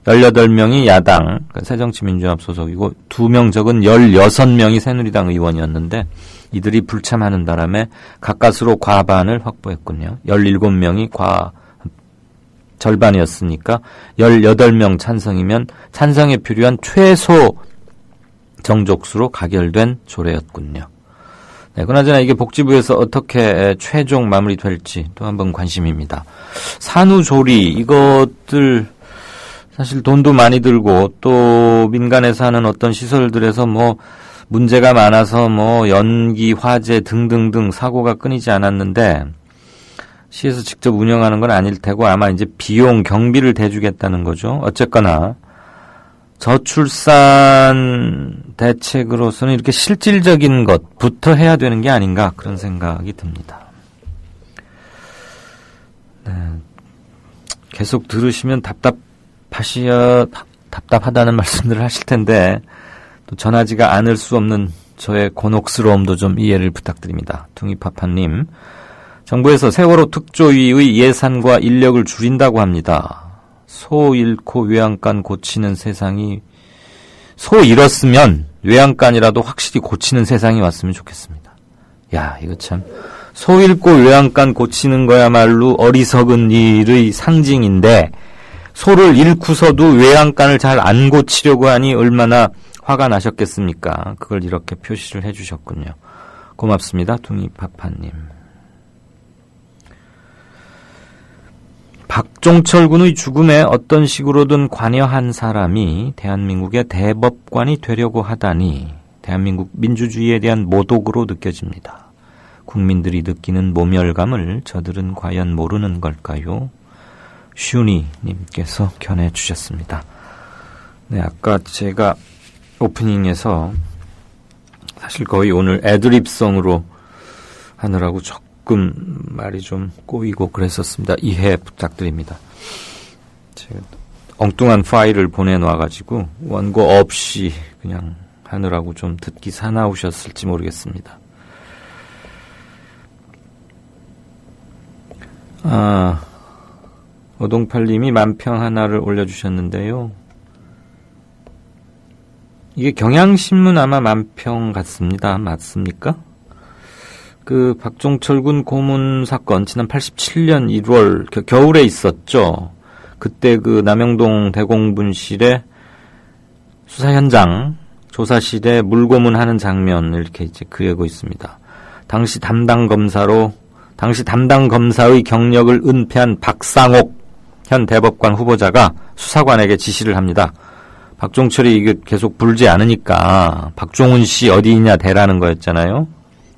18명이 야당, 새정치민주연합 소속이고 2명 적은 16명이 새누리당 의원이었는데 이들이 불참하는 바람에 가까스로 과반을 확보했군요. 17명이 절반이었으니까 18명 찬성이면 찬성에 필요한 최소 정족수로 가결된 조례였군요. 네, 그나저나 이게 복지부에서 어떻게 최종 마무리될지 또 한번 관심입니다. 산후조리, 이것들 사실 돈도 많이 들고 또 민간에서 하는 어떤 시설들에서 문제가 많아서 연기, 화재 등등등 사고가 끊이지 않았는데 시에서 직접 운영하는 건 아닐 테고 아마 이제 비용 경비를 대주겠다는 거죠. 어쨌거나 저출산 대책으로서는 이렇게 실질적인 것부터 해야 되는 게 아닌가, 그런 생각이 듭니다. 계속 들으시면 답답하다는 말씀들을 하실 텐데 또 전하지가 않을 수 없는 저의 곤혹스러움도 좀 이해를 부탁드립니다. 둥이파파님, 정부에서 세월호 특조위의 예산과 인력을 줄인다고 합니다. 소 잃고 외양간 고치는 세상이, 소 잃었으면 외양간이라도 확실히 고치는 세상이 왔으면 좋겠습니다. 야, 이거 참, 소 잃고 외양간 고치는 거야말로 어리석은 일의 상징인데, 소를 잃고서도 외양간을 잘 안 고치려고 하니 얼마나 화가 나셨겠습니까? 그걸 이렇게 표시를 해주셨군요. 고맙습니다, 둥이파파님. 박종철 군의 죽음에 어떤 식으로든 관여한 사람이 대한민국의 대법관이 되려고 하다니 대한민국 민주주의에 대한 모독으로 느껴집니다. 국민들이 느끼는 모멸감을 저들은 과연 모르는 걸까요? 슈니님께서 견해주셨습니다. 네, 아까 제가 오프닝에서 사실 거의 오늘 애드립성으로 하느라고 조금 말이 좀 꼬이고 그랬었습니다. 이해 부탁드립니다. 제가 엉뚱한 파일을 보내놔가지고 원고 없이 그냥 하느라고 좀 듣기 사나우셨을지 모르겠습니다. 오동팔님이 만평 하나를 올려주셨는데요. 이게 경향신문 아마 만평 같습니다. 맞습니까? 그 박종철 군 고문 사건 지난 87년 1월 겨울에 있었죠. 그때 그 남영동 대공분실의 수사 현장 조사실에 물고문하는 장면을 이렇게 이제 그리고 있습니다. 당시 담당 검사의 경력을 은폐한 박상옥 현 대법관 후보자가 수사관에게 지시를 합니다. 박종철이 이게 계속 불지 않으니까 박종훈 씨 어디 있냐 대라는 거였잖아요.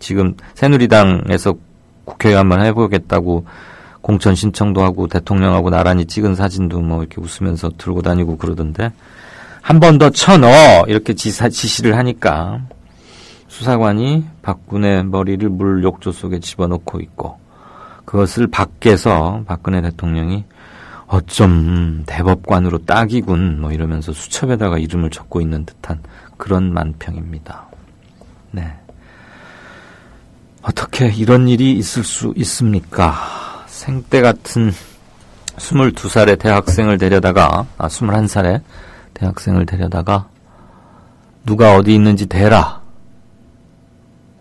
지금 새누리당에서 국회에 한번 해보겠다고 공천 신청도 하고 대통령하고 나란히 찍은 사진도 뭐 이렇게 웃으면서 들고 다니고 그러던데 한 번 더 쳐넣어 이렇게 지시를 하니까 수사관이 박군의 머리를 물 욕조 속에 집어넣고 있고 그것을 밖에서 박근혜 대통령이 어쩜 대법관으로 딱이군 뭐 이러면서 수첩에다가 이름을 적고 있는 듯한 그런 만평입니다. 네. 어떻게 이런 일이 있을 수 있습니까? 생때 같은 22살의 대학생을 데려다가 21살의 대학생을 데려다가 누가 어디 있는지 대라.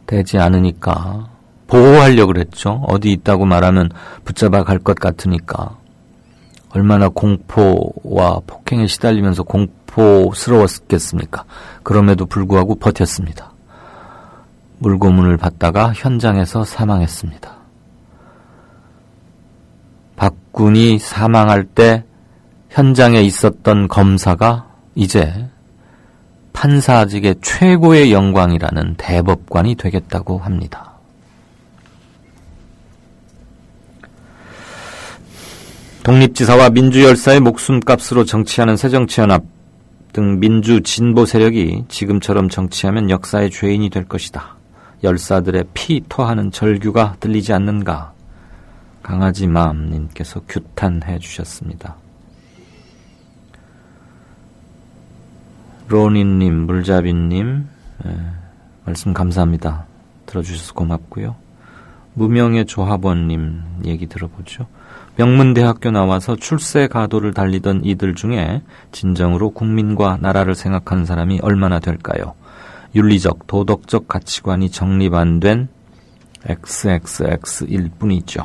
되지 않으니까 보호하려고 그랬죠. 어디 있다고 말하면 붙잡아 갈 것 같으니까. 얼마나 공포와 폭행에 시달리면서 공포스러웠겠습니까? 그럼에도 불구하고 버텼습니다. 물고문을 받다가 현장에서 사망했습니다. 박군이 사망할 때 현장에 있었던 검사가 이제 판사직의 최고의 영광이라는 대법관이 되겠다고 합니다. 독립지사와 민주열사의 목숨값으로 정치하는 새정치연합 등 민주 진보 세력이 지금처럼 정치하면 역사의 죄인이 될 것이다. 열사들의 피 토하는 절규가 들리지 않는가. 강아지 마음님께서 규탄해 주셨습니다. 로니님, 물잡이님 말씀 감사합니다. 들어주셔서 고맙고요. 무명의 조합원님 얘기 들어보죠. 명문대학교 나와서 출세 가도를 달리던 이들 중에 진정으로 국민과 나라를 생각하는 사람이 얼마나 될까요? 윤리적, 도덕적 가치관이 정립 안 된 XXX일 뿐이죠.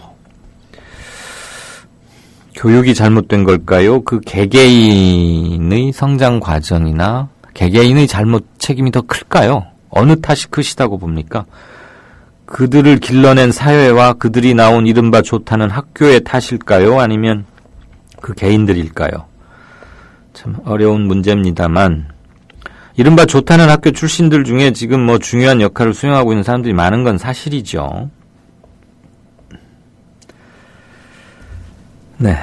교육이 잘못된 걸까요? 그 개개인의 성장 과정이나 개개인의 잘못 책임이 더 클까요? 어느 탓이 크시다고 봅니까? 그들을 길러낸 사회와 그들이 나온 이른바 좋다는 학교의 탓일까요? 아니면 그 개인들일까요? 참 어려운 문제입니다만 이른바 좋다는 학교 출신들 중에 지금 뭐 중요한 역할을 수행하고 있는 사람들이 많은 건 사실이죠. 네.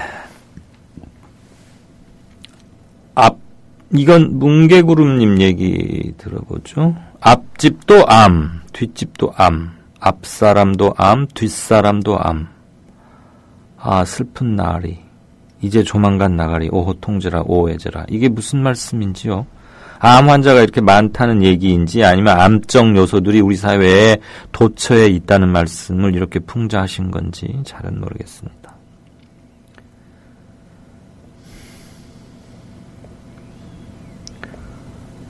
이건 뭉게구름님 얘기 들어보죠. 앞집도 암, 뒷집도 암, 앞사람도 암, 뒷사람도 암. 아, 슬픈 날이. 이제 조만간 나가리 오호 통제라 오해제라. 이게 무슨 말씀인지요? 암 환자가 이렇게 많다는 얘기인지 아니면 암적 요소들이 우리 사회에 도처에 있다는 말씀을 이렇게 풍자하신 건지 잘은 모르겠습니다.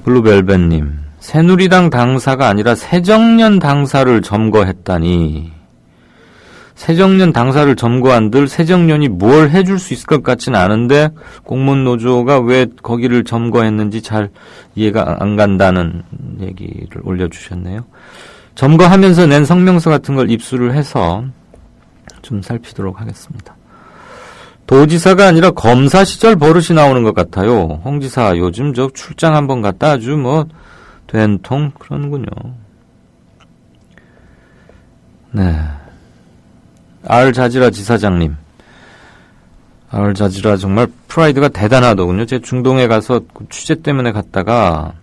블루벨벳님, 새누리당 당사가 아니라 새정년 당사를 점거했다니. 새정년 당사를 점거한들 새정년이 뭘 해줄 수 있을 것 같지는 않은데 공무원노조가 왜 거기를 점거했는지 잘 이해가 안 간다는 얘기를 올려주셨네요. 점거하면서 낸 성명서 같은 걸 입수를 해서 좀 살피도록 하겠습니다. 도지사가 아니라 검사 시절 버릇이 나오는 것 같아요. 홍 지사 요즘 저 출장 한번 갔다 아주 뭐 된통 그러는군요. 네. 알자지라 지사장님. 알자지라 정말 프라이드가 대단하더군요. 제가 중동에 가서 취재 때문에 갔다가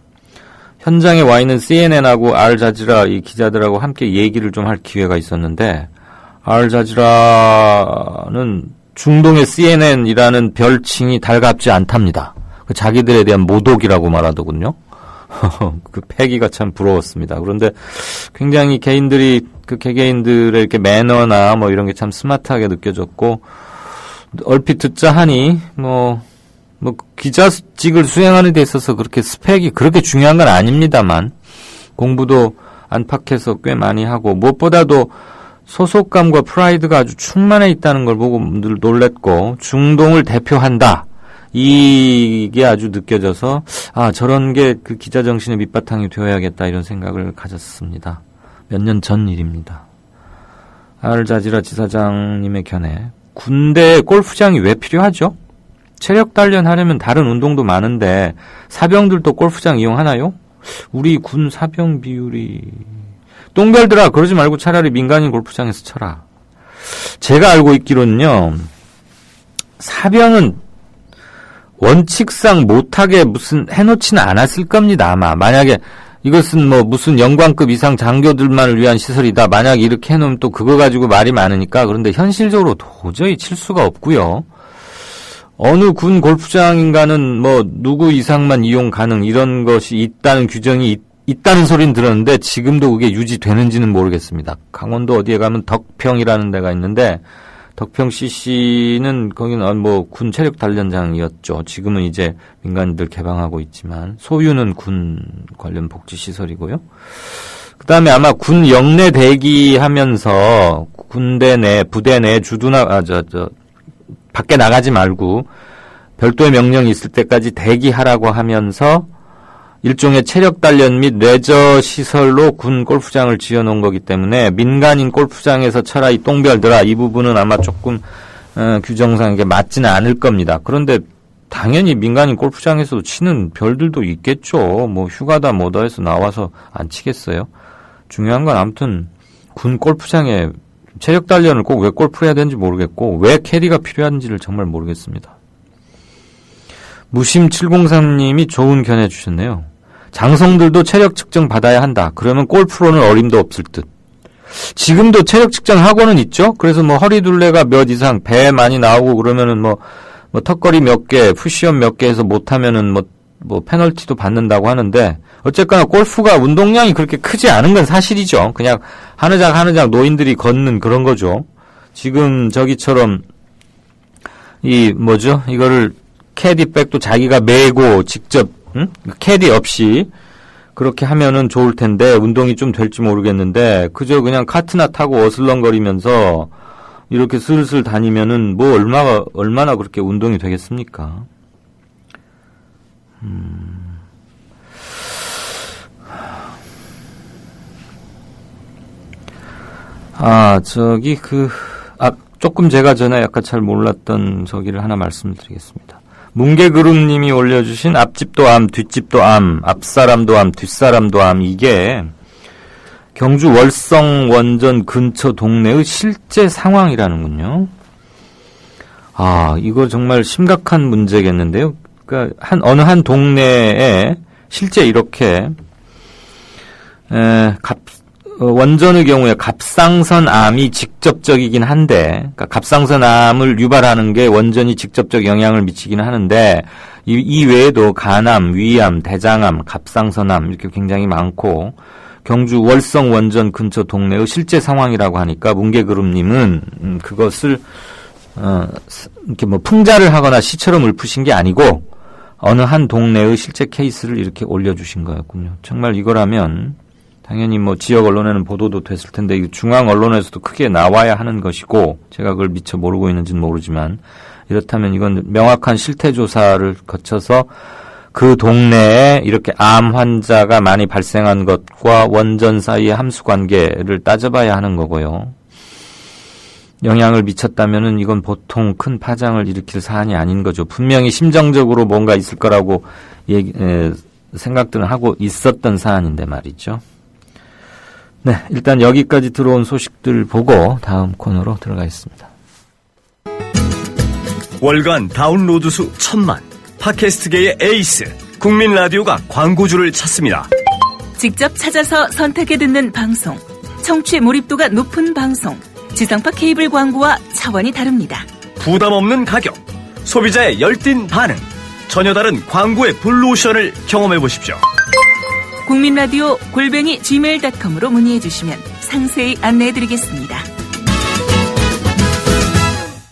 현장에 와 있는 CNN하고 알자지라 이 기자들하고 함께 얘기를 좀 할 기회가 있었는데 알자지라는 중동의 CNN이라는 별칭이 달갑지 않답니다. 그 자기들에 대한 모독이라고 말하더군요. 그 패기가 참 부러웠습니다. 그런데 굉장히 개인들이 그 개개인들의 이렇게 매너나 뭐 이런 게 참 스마트하게 느껴졌고 얼핏 듣자 하니 뭐 기자직을 수행하는 데 있어서 그렇게 스펙이 그렇게 중요한 건 아닙니다만 공부도 안팎에서 꽤 많이 하고 무엇보다도 소속감과 프라이드가 아주 충만해 있다는 걸 보고 늘 놀랬고 중동을 대표한다. 이게 아주 느껴져서 저런 게 그 기자 정신의 밑바탕이 되어야겠다 이런 생각을 가졌습니다. 몇 년 전 일입니다. 알자지라 지사장님의 견해. 군대에 골프장이 왜 필요하죠? 체력 단련하려면 다른 운동도 많은데 사병들도 골프장 이용하나요? 우리 군 사병 비율이... 똥별들아 그러지 말고 차라리 민간인 골프장에서 쳐라. 제가 알고 있기로는요. 사병은 원칙상 못하게 무슨 해놓지는 않았을 겁니다. 아마 만약에 이것은 뭐 무슨 영관급 이상 장교들만을 위한 시설이다. 만약에 이렇게 해놓으면 또 그거 가지고 말이 많으니까. 그런데 현실적으로 도저히 칠 수가 없고요. 어느 군 골프장인가는 뭐 누구 이상만 이용 가능 이런 것이 있다는 규정이 있다는 소리는 들었는데 지금도 그게 유지되는지는 모르겠습니다. 강원도 어디에 가면 덕평이라는 데가 있는데 덕평 CC는 거기는 뭐 군 체력 단련장이었죠. 지금은 이제 민간인들 개방하고 있지만 소유는 군 관련 복지 시설이고요. 그다음에 아마 군 영내 대기하면서 군대 내 부대 내 주둔하 밖에 나가지 말고 별도의 명령이 있을 때까지 대기하라고 하면서 일종의 체력 단련 및 레저 시설로 군 골프장을 지어놓은 거기 때문에 민간인 골프장에서 쳐라 이 똥별들아 이 부분은 아마 조금 규정상 이게 맞지는 않을 겁니다. 그런데 당연히 민간인 골프장에서도 치는 별들도 있겠죠. 뭐 휴가다 뭐다 해서 나와서 안 치겠어요. 중요한 건 아무튼 군 골프장에 체력 단련을 꼭 왜 골프를 해야 되는지 모르겠고 왜 캐디가 필요한지를 정말 모르겠습니다. 무심 703님이 좋은 견해 주셨네요. 장성들도 체력 측정 받아야 한다. 그러면 골프로는 어림도 없을 듯. 지금도 체력 측정 학원은 있죠. 그래서 뭐 허리둘레가 몇 이상 배 많이 나오고 그러면은 뭐 턱걸이 몇 개, 푸시업 몇 개 해서 못하면은 뭐 페널티도 받는다고 하는데 어쨌거나 골프가 운동량이 그렇게 크지 않은 건 사실이죠. 그냥 하느 장 노인들이 걷는 그런 거죠. 지금 저기처럼 이거를 캐디백도 자기가 메고 직접 캐디 없이 그렇게 하면은 좋을 텐데 운동이 좀 될지 모르겠는데 그저 그냥 카트나 타고 어슬렁거리면서 이렇게 슬슬 다니면은 뭐 얼마나 그렇게 운동이 되겠습니까? 조금 제가 전에 약간 잘 몰랐던 저기를 하나 말씀을 드리겠습니다. 뭉게그룹님이 올려주신 앞집도 암, 뒷집도 암, 앞사람도 암, 뒷사람도 암 이게 경주 월성 원전 근처 동네의 실제 상황이라는군요. 이거 정말 심각한 문제겠는데요. 그러니까 어느 한 동네에 실제 이렇게 원전의 경우에 갑상선암이 직접적이긴 한데, 그러니까 갑상선암을 유발하는 게 원전이 직접적 영향을 미치기는 하는데, 이 외에도 간암, 위암, 대장암, 갑상선암 이렇게 굉장히 많고, 경주 월성 원전 근처 동네의 실제 상황이라고 하니까 뭉게그룹님은 그것을 이렇게 뭐 풍자를 하거나 시처럼 읊으신 게 아니고 어느 한 동네의 실제 케이스를 이렇게 올려주신 거였군요. 정말 이거라면 당연히 뭐 지역 언론에는 보도도 됐을 텐데 이거 중앙 언론에서도 크게 나와야 하는 것이고 제가 그걸 미처 모르고 있는지는 모르지만 이렇다면 이건 명확한 실태 조사를 거쳐서 그 동네에 이렇게 암 환자가 많이 발생한 것과 원전 사이의 함수 관계를 따져봐야 하는 거고요. 영향을 미쳤다면은 이건 보통 큰 파장을 일으킬 사안이 아닌 거죠. 분명히 심정적으로 뭔가 있을 거라고 생각들은 하고 있었던 사안인데 말이죠. 네, 일단 여기까지 들어온 소식들 보고 다음 코너로 들어가겠습니다. 월간 다운로드 수 1000만. 팟캐스트계의 에이스, 국민 라디오가 광고주를 찾습니다. 직접 찾아서 선택해 듣는 방송, 청취 몰입도가 높은 방송, 지상파 케이블 광고와 차원이 다릅니다. 부담 없는 가격, 소비자의 열띤 반응, 전혀 다른 광고의 블루오션을 경험해 보십시오. 국민라디오 @gmail.com으로 문의해 주시면 상세히 안내해 드리겠습니다.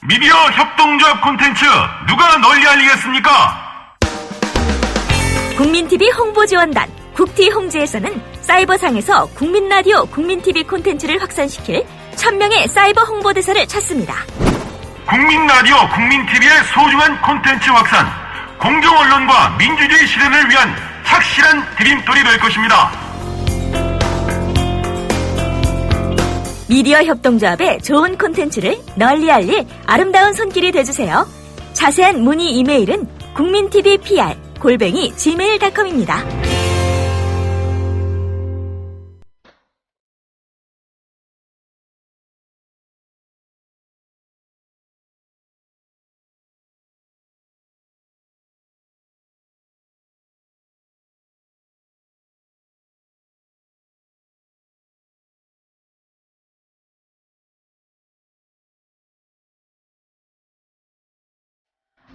미디어 협동조합 콘텐츠 누가 널리 알리겠습니까? 국민TV 홍보지원단 국티홍지에서는 사이버상에서 국민라디오 국민TV 콘텐츠를 확산시킬 1000명의 사이버 홍보대사를 찾습니다. 국민라디오 국민TV의 소중한 콘텐츠 확산, 공정언론과 민주주의 실현을 위한 착실한 디딤돌이 될 것입니다. 미디어 협동조합의 좋은 콘텐츠를 널리 알릴 아름다운 손길이 되주세요. 자세한 문의 이메일은 국민TVPR@gmail.com입니다.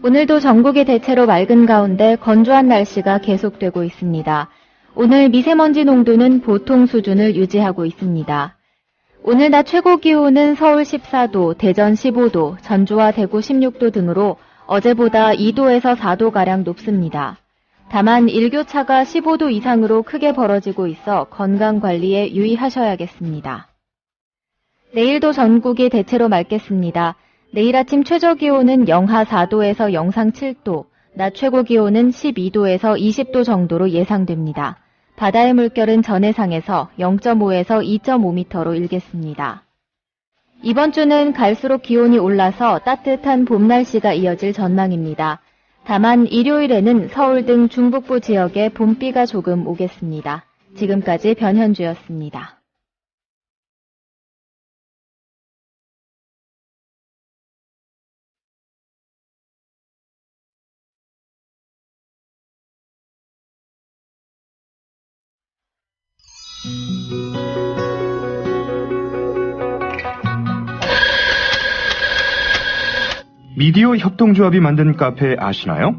오늘도 전국이 대체로 맑은 가운데 건조한 날씨가 계속되고 있습니다. 오늘 미세먼지 농도는 보통 수준을 유지하고 있습니다. 오늘 낮 최고 기온은 서울 14도, 대전 15도, 전주와 대구 16도 등으로 어제보다 2도에서 4도가량 높습니다. 다만 일교차가 15도 이상으로 크게 벌어지고 있어 건강관리에 유의하셔야겠습니다. 내일도 전국이 대체로 맑겠습니다. 내일 아침 최저기온은 영하 4도에서 영상 7도, 낮 최고기온은 12도에서 20도 정도로 예상됩니다. 바다의 물결은 전해상에서 0.5에서 2.5m로 일겠습니다. 이번 주는 갈수록 기온이 올라서 따뜻한 봄 날씨가 이어질 전망입니다. 다만 일요일에는 서울 등 중북부 지역에 봄비가 조금 오겠습니다. 지금까지 변현주였습니다. 미디어 협동조합이 만든 카페 아시나요?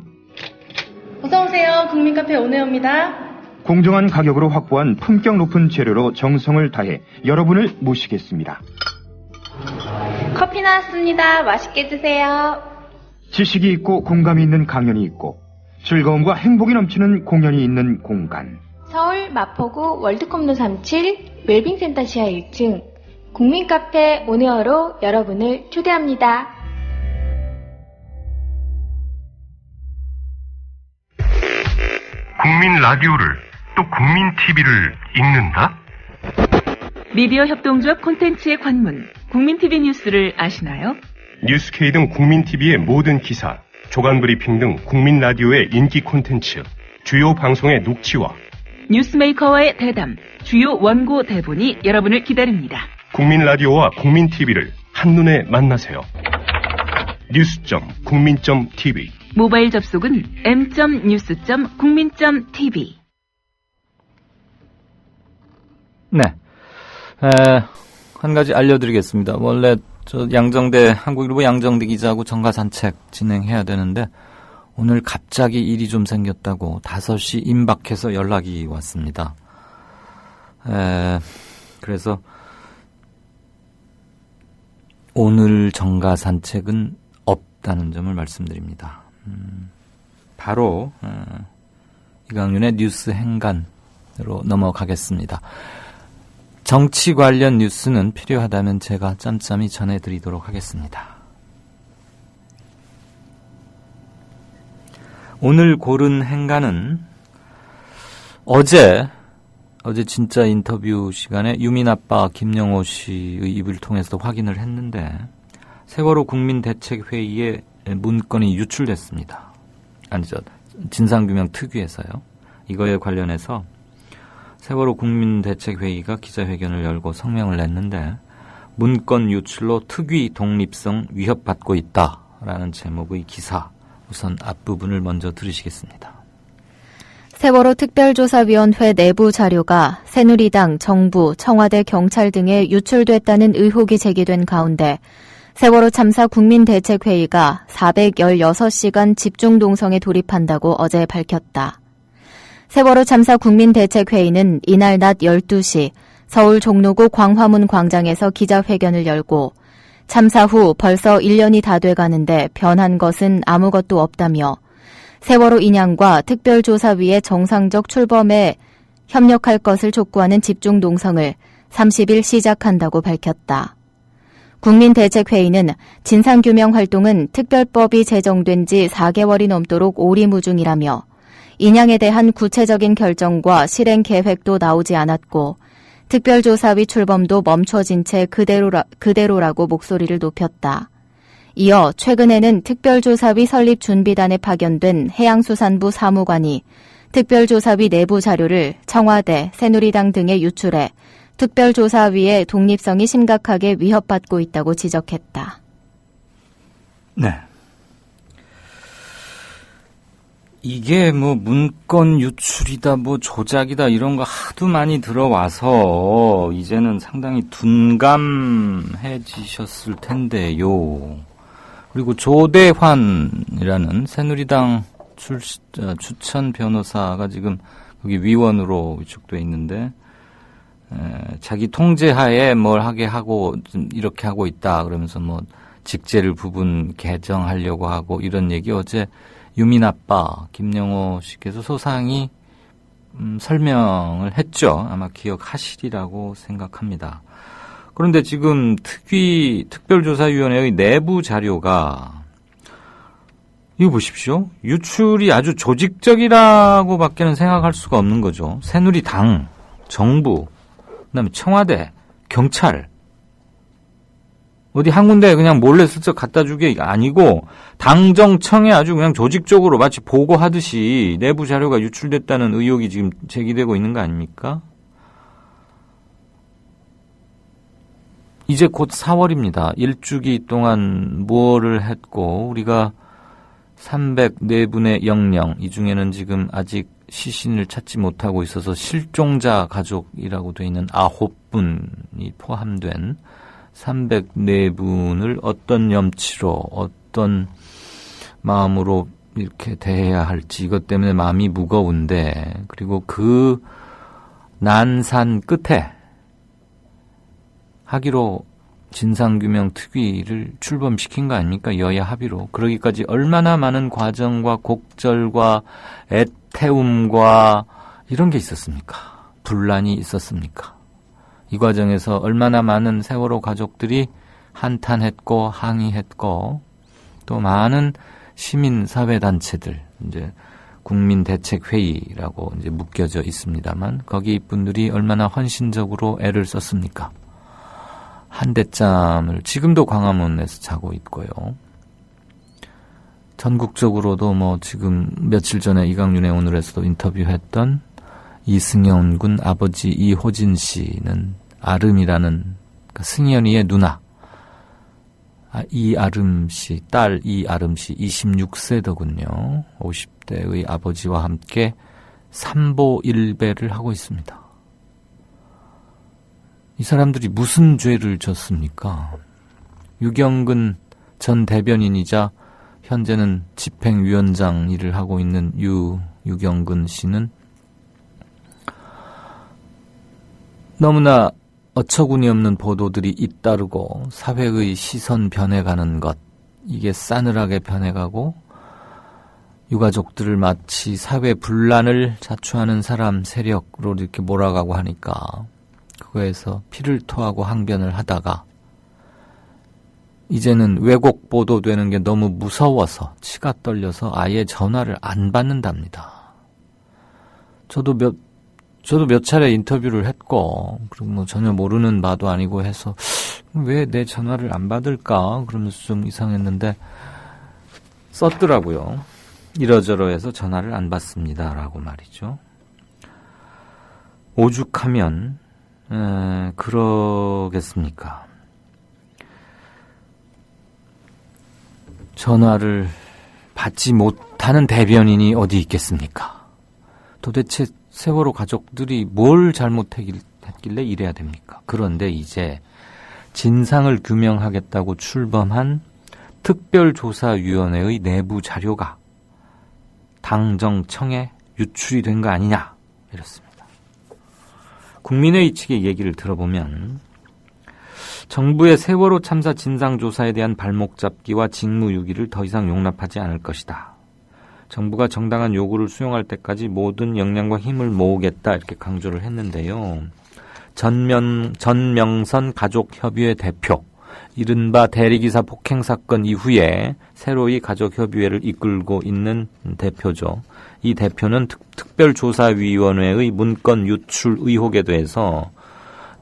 어서오세요. 국민카페 오네어입니다. 공정한 가격으로 확보한 품격 높은 재료로 정성을 다해 여러분을 모시겠습니다. 커피 나왔습니다. 맛있게 드세요. 지식이 있고 공감이 있는 강연이 있고 즐거움과 행복이 넘치는 공연이 있는 공간. 서울 마포구 월드컵로 37 웰빙센터 지하 1층 국민카페 오네어로 여러분을 초대합니다. 국민 라디오를 또 국민 TV를 읽는다? 미디어 협동조합 콘텐츠의 관문, 국민TV 뉴스를 아시나요? 뉴스K 등 국민 TV의 모든 기사, 조간 브리핑 등 국민 라디오의 인기 콘텐츠, 주요 방송의 녹취와 뉴스메이커와의 대담, 주요 원고 대본이 여러분을 기다립니다. 국민 라디오와 국민 TV를 한눈에 만나세요. news.국민.tv 모바일 접속은 m.news.국민.tv. 네. 한 가지 알려드리겠습니다. 원래 저 양정대, 한국일보 양정대 기자하고 정가산책 진행해야 되는데 오늘 갑자기 일이 좀 생겼다고 5시 임박해서 연락이 왔습니다. 그래서 오늘 정가산책은 없다는 점을 말씀드립니다. 바로 이강윤의 뉴스 행간으로 넘어가겠습니다. 정치 관련 뉴스는 필요하다면 제가 짬짬이 전해드리도록 하겠습니다. 오늘 고른 행간은 어제 진짜 인터뷰 시간에 유민 아빠 김영호 씨의 입을 통해서 확인을 했는데 세월호 국민대책회의에 문건이 유출됐습니다. 아니죠. 진상규명 특위에서요. 이거에 관련해서 세월호 국민대책회의가 기자회견을 열고 성명을 냈는데 문건 유출로 특위 독립성 위협받고 있다라는 제목의 기사, 우선 앞부분을 먼저 들으시겠습니다. 세월호 특별조사위원회 내부 자료가 새누리당, 정부, 청와대, 경찰 등에 유출됐다는 의혹이 제기된 가운데 세월호 참사 국민대책회의가 416시간 집중동성에 돌입한다고 어제 밝혔다. 세월호 참사 국민대책회의는 이날 낮 12시 서울 종로구 광화문 광장에서 기자회견을 열고 참사 후 벌써 1년이 다 돼가는데 변한 것은 아무것도 없다며 세월호 인양과 특별조사위의 정상적 출범에 협력할 것을 촉구하는 집중동성을 30일 시작한다고 밝혔다. 국민대책회의는 진상규명 활동은 특별법이 제정된 지 4개월이 넘도록 오리무중이라며 인양에 대한 구체적인 결정과 실행 계획도 나오지 않았고 특별조사위 출범도 멈춰진 채 그대로라고 목소리를 높였다. 이어 최근에는 특별조사위 설립 준비단에 파견된 해양수산부 사무관이 특별조사위 내부 자료를 청와대, 새누리당 등에 유출해 특별조사위의 독립성이 심각하게 위협받고 있다고 지적했다. 네. 이게 문건 유출이다, 조작이다 이런 거 하도 많이 들어와서 이제는 상당히 둔감해지셨을 텐데요. 그리고 조대환이라는 새누리당 추천 변호사가 지금 거기 위원으로 위촉돼 있는데 자기 통제하에 뭘 하게 하고 이렇게 하고 있다 그러면서 직제를 부분 개정하려고 하고 이런 얘기 어제 유민 아빠 김영호 씨께서 소상히 설명을 했죠. 아마 기억하시리라고 생각합니다. 그런데 지금 특별조사위원회의 내부 자료가 이거 보십시오. 유출이 아주 조직적이라고밖에는 생각할 수가 없는 거죠. 새누리당, 정부, 그다음에 청와대, 경찰 어디 한 군데 그냥 몰래 슬쩍 갖다 주게 아니고 당정청에 아주 그냥 조직적으로 마치 보고하듯이 내부 자료가 유출됐다는 의혹이 지금 제기되고 있는 거 아닙니까? 이제 곧 4월입니다. 일주기 동안 무엇을 했고 우리가 304분의 영령 이 중에는 지금 아직 시신을 찾지 못하고 있어서 실종자 가족이라고 되어 있는 9분이 포함된 304분을 어떤 염치로 어떤 마음으로 이렇게 대해야 할지 이것 때문에 마음이 무거운데 그리고 그 난산 끝에 하기로 진상규명 특위를 출범시킨 거 아닙니까? 여야 합의로. 그러기까지 얼마나 많은 과정과 곡절과 애태움과 이런 게 있었습니까? 분란이 있었습니까? 이 과정에서 얼마나 많은 세월호 가족들이 한탄했고 항의했고 또 많은 시민사회단체들 이제 국민대책회의라고 이제 묶여져 있습니다만 거기 분들이 얼마나 헌신적으로 애를 썼습니까? 한대짬을 지금도 광화문에서 자고 있고요. 전국적으로도 지금 며칠 전에 이강윤의 오늘에서도 인터뷰했던 이승현 군 아버지 이호진 씨는 아름이라는 그러니까 승현이의 누나 이아름 씨, 딸 이아름 씨 26세더군요. 50대의 아버지와 함께 삼보 일배를 하고 있습니다. 이 사람들이 무슨 죄를 졌습니까? 유경근 전 대변인이자 현재는 집행위원장 일을 하고 있는 유경근 씨는 너무나 어처구니 없는 보도들이 잇따르고 사회의 시선 변해가는 것, 이게 싸늘하게 변해가고 유가족들을 마치 사회 분란을 자초하는 사람 세력으로 이렇게 몰아가고 하니까 그거에서 피를 토하고 항변을 하다가 이제는 왜곡 보도되는 게 너무 무서워서 치가 떨려서 아예 전화를 안 받는답니다. 저도 몇 차례 인터뷰를 했고, 그리고 뭐 전혀 모르는 바도 아니고 해서 왜 내 전화를 안 받을까 그러면서 좀 이상했는데 썼더라고요. 이러저러해서 전화를 안 받습니다라고 말이죠. 오죽하면 그러겠습니까? 전화를 받지 못하는 대변인이 어디 있겠습니까? 도대체 세월호 가족들이 뭘 잘못했길래 이래야 됩니까? 그런데 이제 진상을 규명하겠다고 출범한 특별조사위원회의 내부 자료가 당정청에 유출이 된 거 아니냐 이렇습니다. 국민회의 측의 얘기를 들어보면 정부의 세월호 참사 진상조사에 대한 발목 잡기와 직무유기를 더 이상 용납하지 않을 것이다. 정부가 정당한 요구를 수용할 때까지 모든 역량과 힘을 모으겠다 이렇게 강조를 했는데요. 전명선 가족협의회 대표, 이른바 대리기사 폭행 사건 이후에 새로이 가족협의회를 이끌고 있는 대표죠. 이 대표는 특별조사위원회의 문건 유출 의혹에 대해서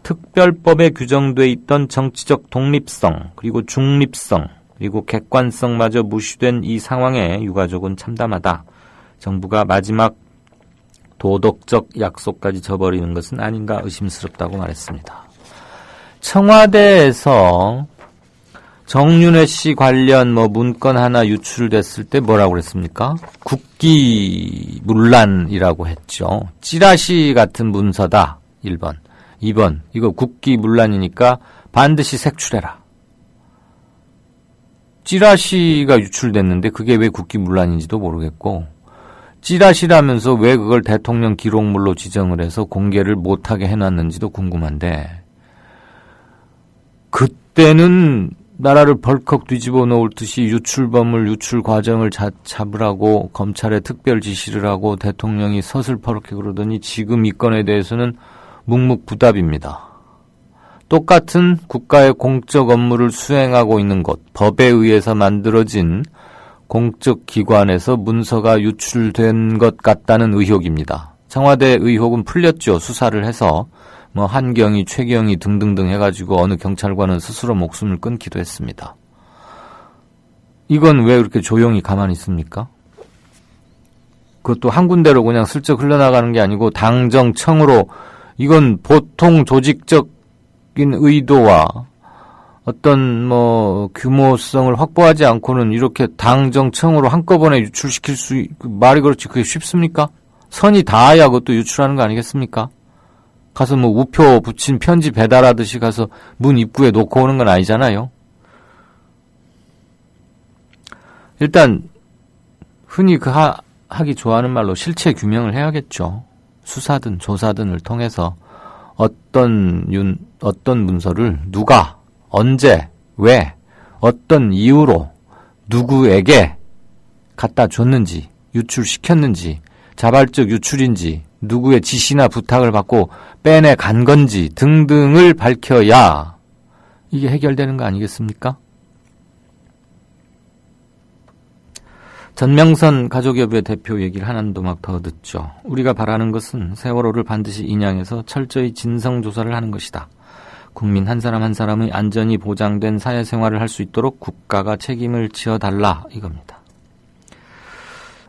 특별법에 규정돼 있던 정치적 독립성, 그리고 중립성, 그리고 객관성마저 무시된 이 상황에 유가족은 참담하다. 정부가 마지막 도덕적 약속까지 저버리는 것은 아닌가 의심스럽다고 말했습니다. 청와대에서 정윤회 씨 관련 문건 하나 유출됐을 때 뭐라고 그랬습니까? 국기문란이라고 했죠. 찌라시 같은 문서다. 1번. 2번. 이거 국기문란이니까 반드시 색출해라. 찌라시가 유출됐는데 그게 왜 국기문란인지도 모르겠고, 찌라시라면서 왜 그걸 대통령 기록물로 지정을 해서 공개를 못하게 해놨는지도 궁금한데, 그때는 나라를 벌컥 뒤집어 놓을 듯이 유출범을 유출 과정을 잡으라고 검찰에 특별 지시를 하고 대통령이 서슬퍼렇게 그러더니 지금 이 건에 대해서는 묵묵부답입니다. 똑같은 국가의 공적 업무를 수행하고 있는 곳, 법에 의해서 만들어진 공적 기관에서 문서가 유출된 것 같다는 의혹입니다. 청와대 의혹은 풀렸죠. 수사를 해서 한경희, 최경희 등등등 해가지고 어느 경찰관은 스스로 목숨을 끊기도 했습니다. 이건 왜 그렇게 조용히 가만히 있습니까? 그것도 한 군데로 그냥 슬쩍 흘러나가는 게 아니고 당정청으로, 이건 보통 조직적인 의도와 어떤 규모성을 확보하지 않고는 이렇게 당정청으로 한꺼번에 유출시킬 말이 그렇지 그게 쉽습니까? 선이 닿아야 그것도 유출하는 거 아니겠습니까? 가서 우표 붙인 편지 배달하듯이 가서 문 입구에 놓고 오는 건 아니잖아요. 일단 흔히 하기 좋아하는 말로 실체 규명을 해야겠죠. 수사든 조사든을 통해서 어떤 문서를 누가, 언제, 왜, 어떤 이유로 누구에게 갖다 줬는지, 유출시켰는지, 자발적 유출인지, 누구의 지시나 부탁을 받고 빼내 간 건지 등등을 밝혀야 이게 해결되는 거 아니겠습니까? 전명선 가족협의회 대표 얘기를 하나도 막 더 듣죠. 우리가 바라는 것은 세월호를 반드시 인양해서 철저히 진상조사를 하는 것이다. 국민 한 사람 한 사람의 안전이 보장된 사회생활을 할 수 있도록 국가가 책임을 지어달라 이겁니다.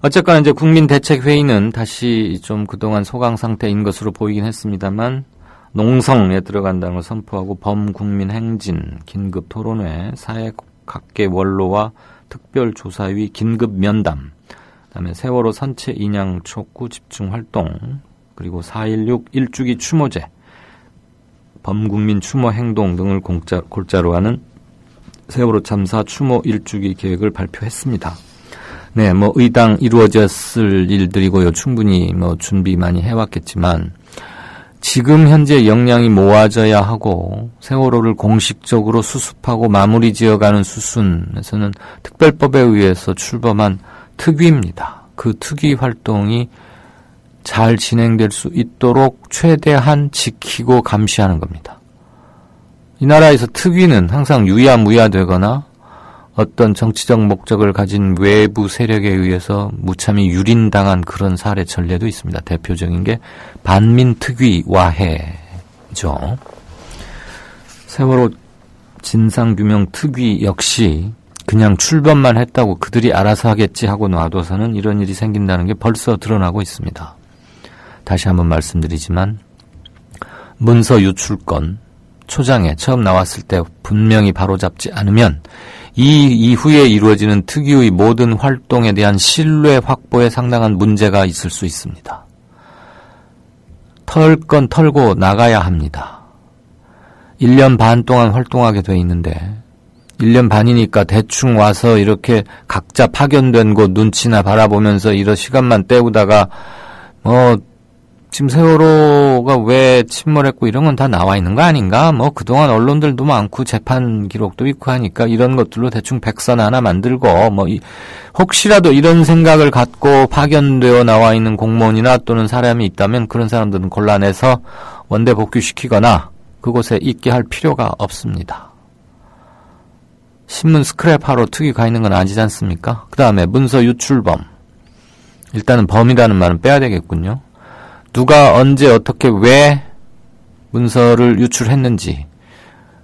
어쨌거나 이제 국민대책회의는 다시 좀 그동안 소강 상태인 것으로 보이긴 했습니다만 농성에 들어간다는 걸 선포하고 범국민행진, 긴급토론회, 사회각계 원로와 특별조사위 긴급 면담, 그다음에 세월호 선체 인양 촉구 집중활동, 그리고 4.16 일주기 추모제, 범국민 추모 행동 등을 골자로 하는 세월호 참사 추모 1주기 계획을 발표했습니다. 네, 의당 이루어졌을 일들이고요. 충분히 준비 많이 해왔겠지만 지금 현재 역량이 모아져야 하고 세월호를 공식적으로 수습하고 마무리 지어가는 수순에서는 특별법에 의해서 출범한 특위입니다. 그 특위 활동이 잘 진행될 수 있도록 최대한 지키고 감시하는 겁니다. 이 나라에서 특위는 항상 유야무야되거나 어떤 정치적 목적을 가진 외부 세력에 의해서 무참히 유린당한 그런 사례 전례도 있습니다. 대표적인 게 반민특위와해죠. 세월호 진상규명 특위 역시 그냥 출범만 했다고 그들이 알아서 하겠지 하고 놔둬서는 이런 일이 생긴다는 게 벌써 드러나고 있습니다. 다시 한번 말씀드리지만 문서 유출건 초장에 처음 나왔을 때 분명히 바로잡지 않으면 이 이후에 이루어지는 특위의 모든 활동에 대한 신뢰 확보에 상당한 문제가 있을 수 있습니다. 털 건 털고 나가야 합니다. 1년 반 동안 활동하게 돼 있는데 1년 반이니까 대충 와서 이렇게 각자 파견된 곳 눈치나 바라보면서 이런 시간만 때우다가 지금 세월호가 왜 침몰했고 이런 건 다 나와 있는 거 아닌가? 그동안 언론들도 많고 재판 기록도 있고 하니까 이런 것들로 대충 백선 하나 만들고 혹시라도 이런 생각을 갖고 파견되어 나와 있는 공무원이나 또는 사람이 있다면 그런 사람들은 골라내서 원대 복귀시키거나 그곳에 있게 할 필요가 없습니다. 신문 스크랩하러 특위 가 있는 건 아니지 않습니까? 그 다음에 문서 유출범. 일단은 범이라는 말은 빼야 되겠군요. 누가 언제 어떻게 왜 문서를 유출했는지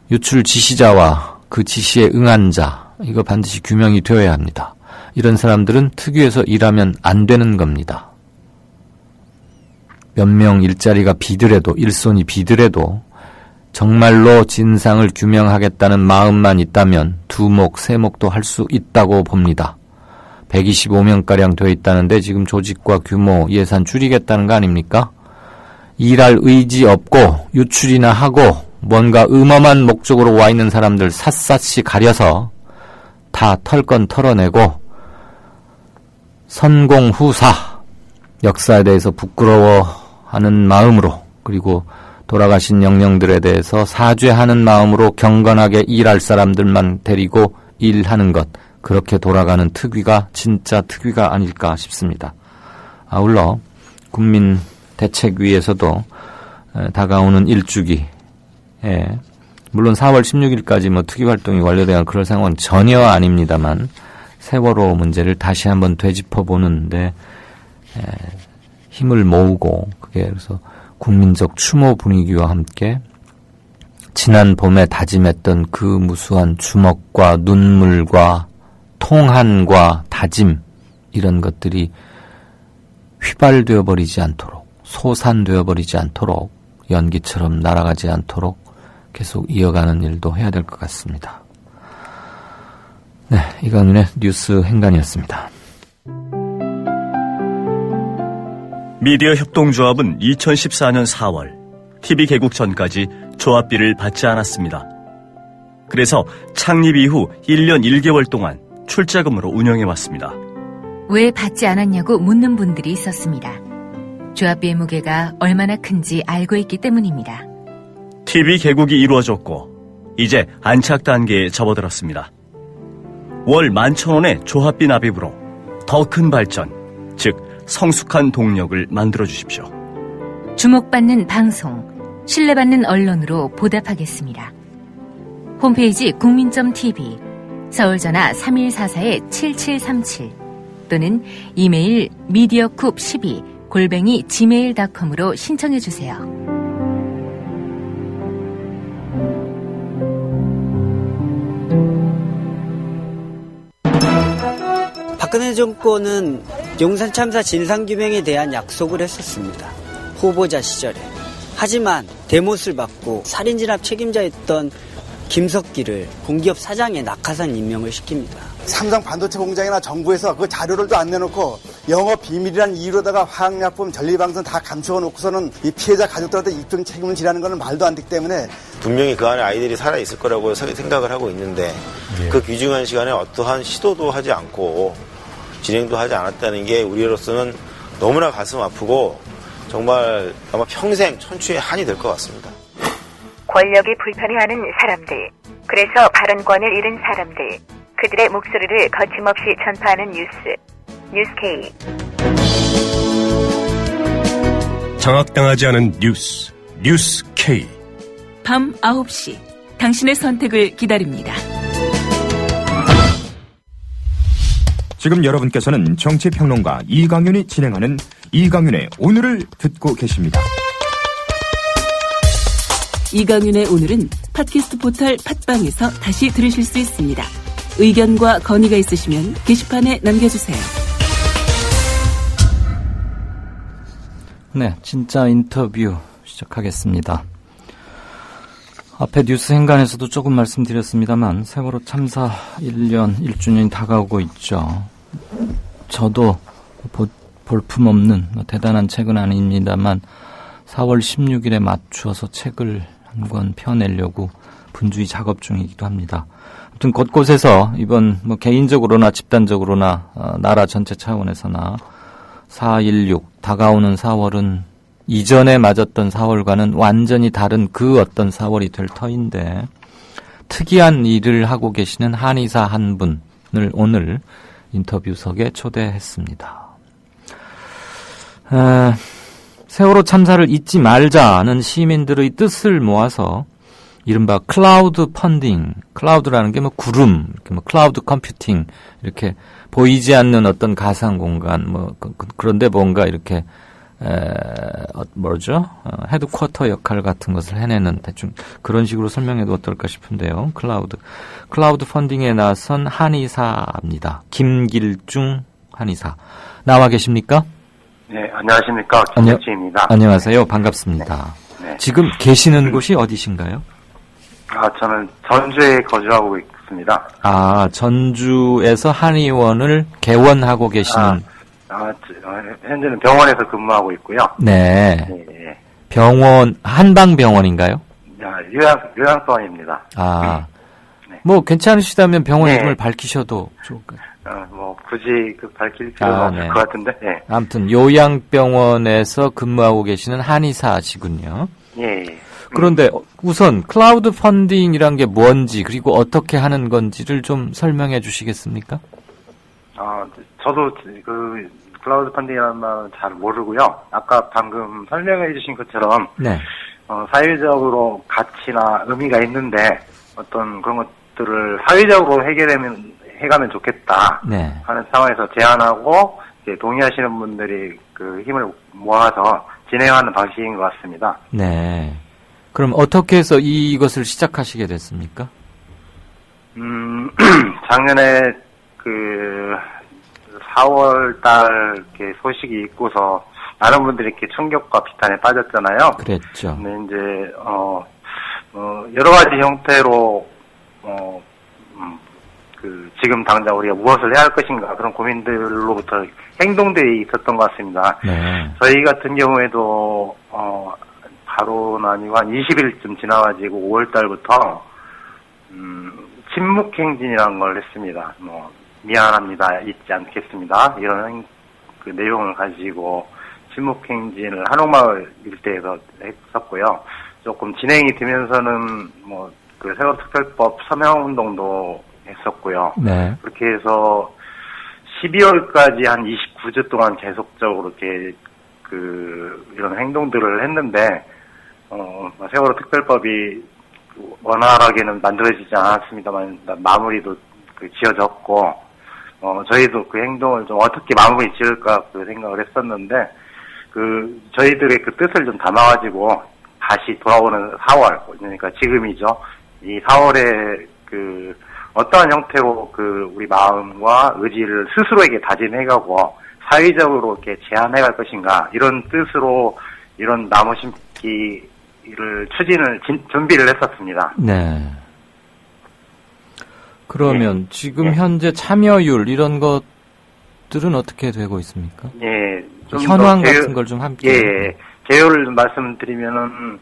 유출 지시자와 그 지시에 응한 자 이거 반드시 규명이 되어야 합니다. 이런 사람들은 특위에서 일하면 안 되는 겁니다. 몇 명 일자리가 비더라도 일손이 비더라도 정말로 진상을 규명하겠다는 마음만 있다면 두목 세목도 할 수 있다고 봅니다. 125명가량 되어 있다는데 지금 조직과 규모, 예산 줄이겠다는 거 아닙니까? 일할 의지 없고 유출이나 하고 뭔가 음험한 목적으로 와 있는 사람들 샅샅이 가려서 다 털 건 털어내고 선공후사, 역사에 대해서 부끄러워하는 마음으로 그리고 돌아가신 영령들에 대해서 사죄하는 마음으로 경건하게 일할 사람들만 데리고 일하는 것, 그렇게 돌아가는 특위가 진짜 특위가 아닐까 싶습니다. 아울러 국민대책위에서도 다가오는 1주기, 물론 4월 16일까지 특위 활동이 완료되는 그럴 상황은 전혀 아닙니다만 세월호 문제를 다시 한번 되짚어보는데 힘을 모으고 그게 그래서 국민적 추모 분위기와 함께 지난 봄에 다짐했던 그 무수한 주먹과 눈물과 통한과 다짐 이런 것들이 휘발되어 버리지 않도록 소산되어 버리지 않도록 연기처럼 날아가지 않도록 계속 이어가는 일도 해야 될 것 같습니다. 네, 이강윤의 뉴스 행간이었습니다. 미디어 협동조합은 2014년 4월 TV 개국 전까지 조합비를 받지 않았습니다. 그래서 창립 이후 1년 1개월 동안 출자금으로 운영해왔습니다. 왜 받지 않았냐고 묻는 분들이 있었습니다. 조합비의 무게가 얼마나 큰지 알고 있기 때문입니다. TV 개국이 이루어졌고 이제 안착 단계에 접어들었습니다. 월 11,000원의 조합비 납입으로 더 큰 발전, 즉 성숙한 동력을 만들어주십시오. 주목받는 방송, 신뢰받는 언론으로 보답하겠습니다. 홈페이지 국민.tv, 서울전화 3144-7737 또는 이메일 mediacoup12@gmail.com으로 신청해주세요. 박근혜 정권은 용산 참사 진상규명에 대한 약속을 했었습니다. 후보자 시절에. 하지만 대못을 받고 살인진압 책임자였던 김석기를 공기업 사장에 낙하산 임명을 시킵니다. 삼성 반도체 공장이나 정부에서 그 자료를 안 내놓고 영업 비밀이란 이유로다가 화학약품 전리방송 다 감추어 놓고서는 이 피해자 가족들한테 입증 책임을 지라는 것은 말도 안 되기 때문에 분명히 그 안에 아이들이 살아있을 거라고 생각을 하고 있는데 그 귀중한 시간에 어떠한 시도도 하지 않고 진행도 하지 않았다는 게 우리로서는 너무나 가슴 아프고 정말 아마 평생 천추의 한이 될 것 같습니다. 권력이 불편해하는 사람들, 그래서 발언권을 잃은 사람들, 그들의 목소리를 거침없이 전파하는 뉴스 K. 장악당하지 않은 뉴스 K. 밤 9시 당신의 선택을 기다립니다. 지금 여러분께서는 정치평론가 이강윤이 진행하는 이강윤의 오늘을 듣고 계십니다. 이강윤의 오늘은 팟캐스트 포털 팟빵에서 다시 들으실 수 있습니다. 의견과 건의가 있으시면 게시판에 남겨주세요. 네, 진짜 인터뷰 시작하겠습니다. 앞에 뉴스 행간에서도 조금 말씀드렸습니다만 세월호 참사 1년 1주년이 다가오고 있죠. 저도 볼품없는 대단한 책은 아닙니다만 4월 16일에 맞추어서 책을 한 권 펴내려고 분주히 작업 중이기도 합니다. 아무튼 곳곳에서 이번 개인적으로나 집단적으로나 나라 전체 차원에서나 4.16 다가오는 4월은 이전에 맞았던 4월과는 완전히 다른 그 어떤 4월이 될 터인데 특이한 일을 하고 계시는 한의사 한 분을 오늘 인터뷰석에 초대했습니다. 세월호 참사를 잊지 말자는 시민들의 뜻을 모아서 이른바 클라우드 펀딩, 클라우드라는 게 구름, 클라우드 컴퓨팅, 이렇게 보이지 않는 어떤 가상 공간, 그런데 뭔가 이렇게, 헤드쿼터 역할 같은 것을 해내는 대충 그런 식으로 설명해도 어떨까 싶은데요. 클라우드 펀딩에 나선 한의사입니다. 김길중 한의사. 나와 계십니까? 네, 안녕하십니까. 김길중입니다. 안녕하세요. 반갑습니다. 네. 지금 계시는 곳이 어디신가요? 저는 전주에 거주하고 있습니다. 전주에서 한의원을 개원하고 계시는. 현재는 병원에서 근무하고 있고요. 네. 네. 병원, 한방병원인가요? 요양병원입니다. 네. 괜찮으시다면 병원 이름을 밝히셔도 좋을까요? 굳이 밝힐 필요는 없을 것 같은데. 네. 아무튼 요양병원에서 근무하고 계시는 한의사시군요. 예. 그런데 우선 클라우드 펀딩이란 게 뭔지 그리고 어떻게 하는 건지를 좀 설명해 주시겠습니까? 저도 그 클라우드 펀딩이라는 말은 잘 모르고요. 아까 방금 설명해 주신 것처럼 네. 사회적으로 가치나 의미가 있는데 어떤 그런 것들을 사회적으로 해가면 좋겠다 네. 하는 상황에서 제안하고 이제 동의하시는 분들이 그 힘을 모아서 진행하는 방식인 것 같습니다. 네. 그럼 어떻게 해서 이것을 시작하시게 됐습니까? 작년에 그 4월 달 이렇게 소식이 있고서 많은 분들이 이렇게 충격과 비탄에 빠졌잖아요. 그랬죠. 근데 이제 여러 가지 형태로 지금 당장 우리가 무엇을 해야 할 것인가 그런 고민들로부터 행동들이 있었던 것 같습니다. 네. 저희 같은 경우에도 바로는 아니고 한 20일쯤 지나가지고 5월 달부터 침묵행진이라는 걸 했습니다. 미안합니다. 잊지 않겠습니다. 이런 그 내용을 가지고 침묵행진을 한옥마을 일대에서 했었고요. 조금 진행이 되면서는 그 세월호 특별법 서명운동도 했었고요. 네. 그렇게 해서 12월까지 한 29주 동안 계속적으로 이렇게 이런 행동들을 했는데 세월호 특별법이 원활하게는 만들어지지 않았습니다만 마무리도 지어졌고 저희도 그 행동을 좀 어떻게 마무리 지을까 생각을 했었는데 저희들의 그 뜻을 좀 담아가지고 다시 돌아오는 4월 그러니까 지금이죠. 이 4월에 어떠한 형태로 우리 마음과 의지를 스스로에게 다짐해가고 사회적으로 이렇게 제안해갈 것인가 이런 뜻으로 이런 나무 심기를 준비를 했었습니다. 네. 그러면 지금 현재 참여율 이런 모습들은 어떻게 되고 있습니까? 예, 좀 현황 더 같은 걸 좀 함께. 예, 개요를 좀 말씀드리면은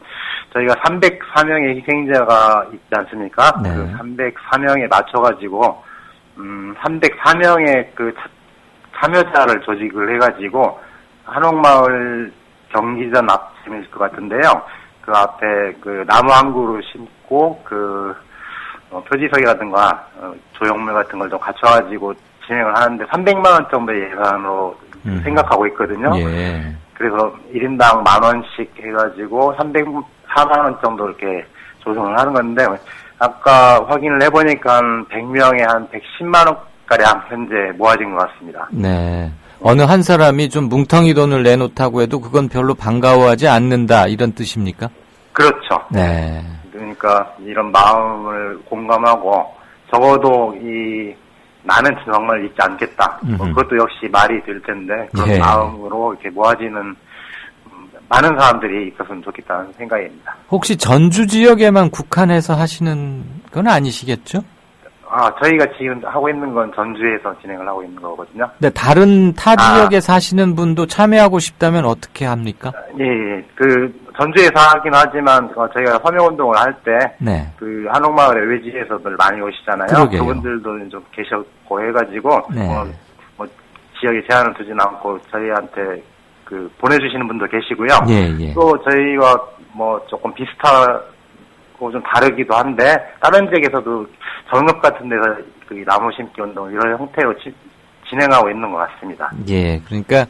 저희가 304명의 희생자가 있지 않습니까? 네. 그 304명에 맞춰가지고 304명의 그 참여자를 조직을 해가지고 한옥마을 경기전 앞쯤일 것 같은데요. 그 앞에 그 나무 한 그루 심고 그 표지석이라든가 조형물 같은 걸 좀 갖춰가지고 진행을 하는데 300만 원 정도의 예산으로 생각하고 있거든요. 예. 그래서 1인당 10,000원씩 해가지고 304만 원 정도 이렇게 조성을 하는 건데 아까 확인을 해보니까 100명에 한 110만 원가량 현재 모아진 것 같습니다. 네. 어느 한 사람이 좀 뭉텅이 돈을 내놓다고 해도 그건 별로 반가워하지 않는다 이런 뜻입니까? 그렇죠. 네. 그러니까 이런 마음을 공감하고 적어도 나는 정말 잊지 않겠다. 그것도 역시 말이 될 텐데 그런 예. 마음으로 이렇게 모아지는 많은 사람들이 있었으면 좋겠다는 생각입니다. 혹시 전주 지역에만 국한해서 하시는 건 아니시겠죠? 저희가 지금 하고 있는 건 전주에서 진행을 하고 있는 거거든요. 네, 다른 타 지역에 사시는 분도 참여하고 싶다면 어떻게 합니까? 예. 그 전주에서 하긴 하지만 저희가 서명운동을 할 때 네. 그 한옥마을의 외지에서들 많이 오시잖아요. 그러게요. 그분들도 좀 계셨고 해가지고 네. 뭐 지역에 제한을 두진 않고 저희한테 그 보내주시는 분도 계시고요. 예. 또 저희가 뭐 조금 비슷하고 좀 다르기도 한데 다른 지역에서도 정읍 같은 데서 그 나무 심기 운동 이런 형태로 진행하고 있는 것 같습니다. 예, 그러니까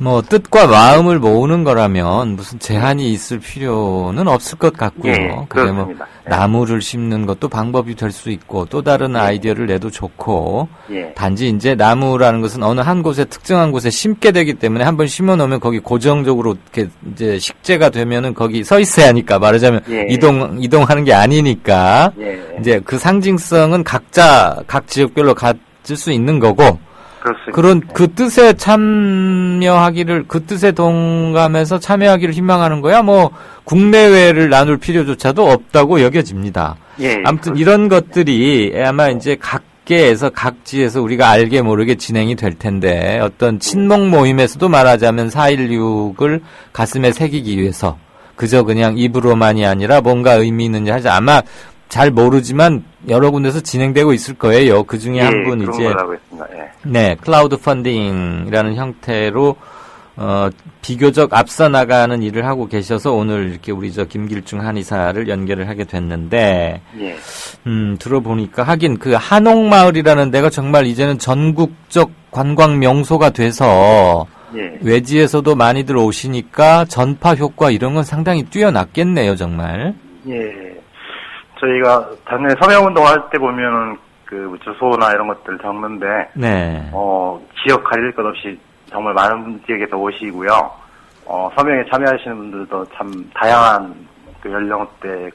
뭐 뜻과 마음을 모으는 거라면 무슨 제한이 있을 필요는 없을 것 같고요. 예, 그게 뭐 그렇습니다. 나무를 심는 것도 방법이 될 수 있고 또 다른 아이디어를 내도 좋고 예. 단지 이제 나무라는 것은 어느 한 곳에 특정한 곳에 심게 되기 때문에 한번 심어 놓으면 거기 고정적으로 이렇게 이제 식재가 되면은 거기 서 있어야 하니까 말하자면 예. 이동하는 게 아니니까 예. 이제 그 상징성은 각 지역별로 가질 수 있는 거고 그렇습니다. 그런 그 뜻에 참여하기를 그 뜻에 동감해서 참여하기를 희망하는 거야. 뭐 국내외를 나눌 필요조차도 없다고 여겨집니다. 예, 아무튼 이런 것들이 아마 이제 각계에서 각지에서 우리가 알게 모르게 진행이 될 텐데 어떤 친목 모임에서도 말하자면 4.16을 가슴에 새기기 위해서 그저 그냥 입으로만이 아니라 뭔가 의미 있는지 하지 아마 잘 모르지만 여러 군데서 진행되고 있을 거예요. 그 중에 한 분 그런 이제 걸 알고 있습니다. 예. 네, 클라우드 펀딩이라는 형태로 비교적 앞서 나가는 일을 하고 계셔서 오늘 이렇게 우리 김길중 한의사를 연결을 하게 됐는데 예. 들어보니까 하긴 그 한옥마을이라는 데가 정말 이제는 전국적 관광 명소가 돼서 예. 외지에서도 많이들 오시니까 전파 효과 이런 건 상당히 뛰어났겠네요, 정말. 예. 저희가 작년에 서명운동 할 때 보면은 그 주소나 이런 것들 적는데 네. 지역 가릴 것 없이 정말 많은 지역에서 오시고요. 서명에 참여하시는 분들도 참 다양한 그 연령대,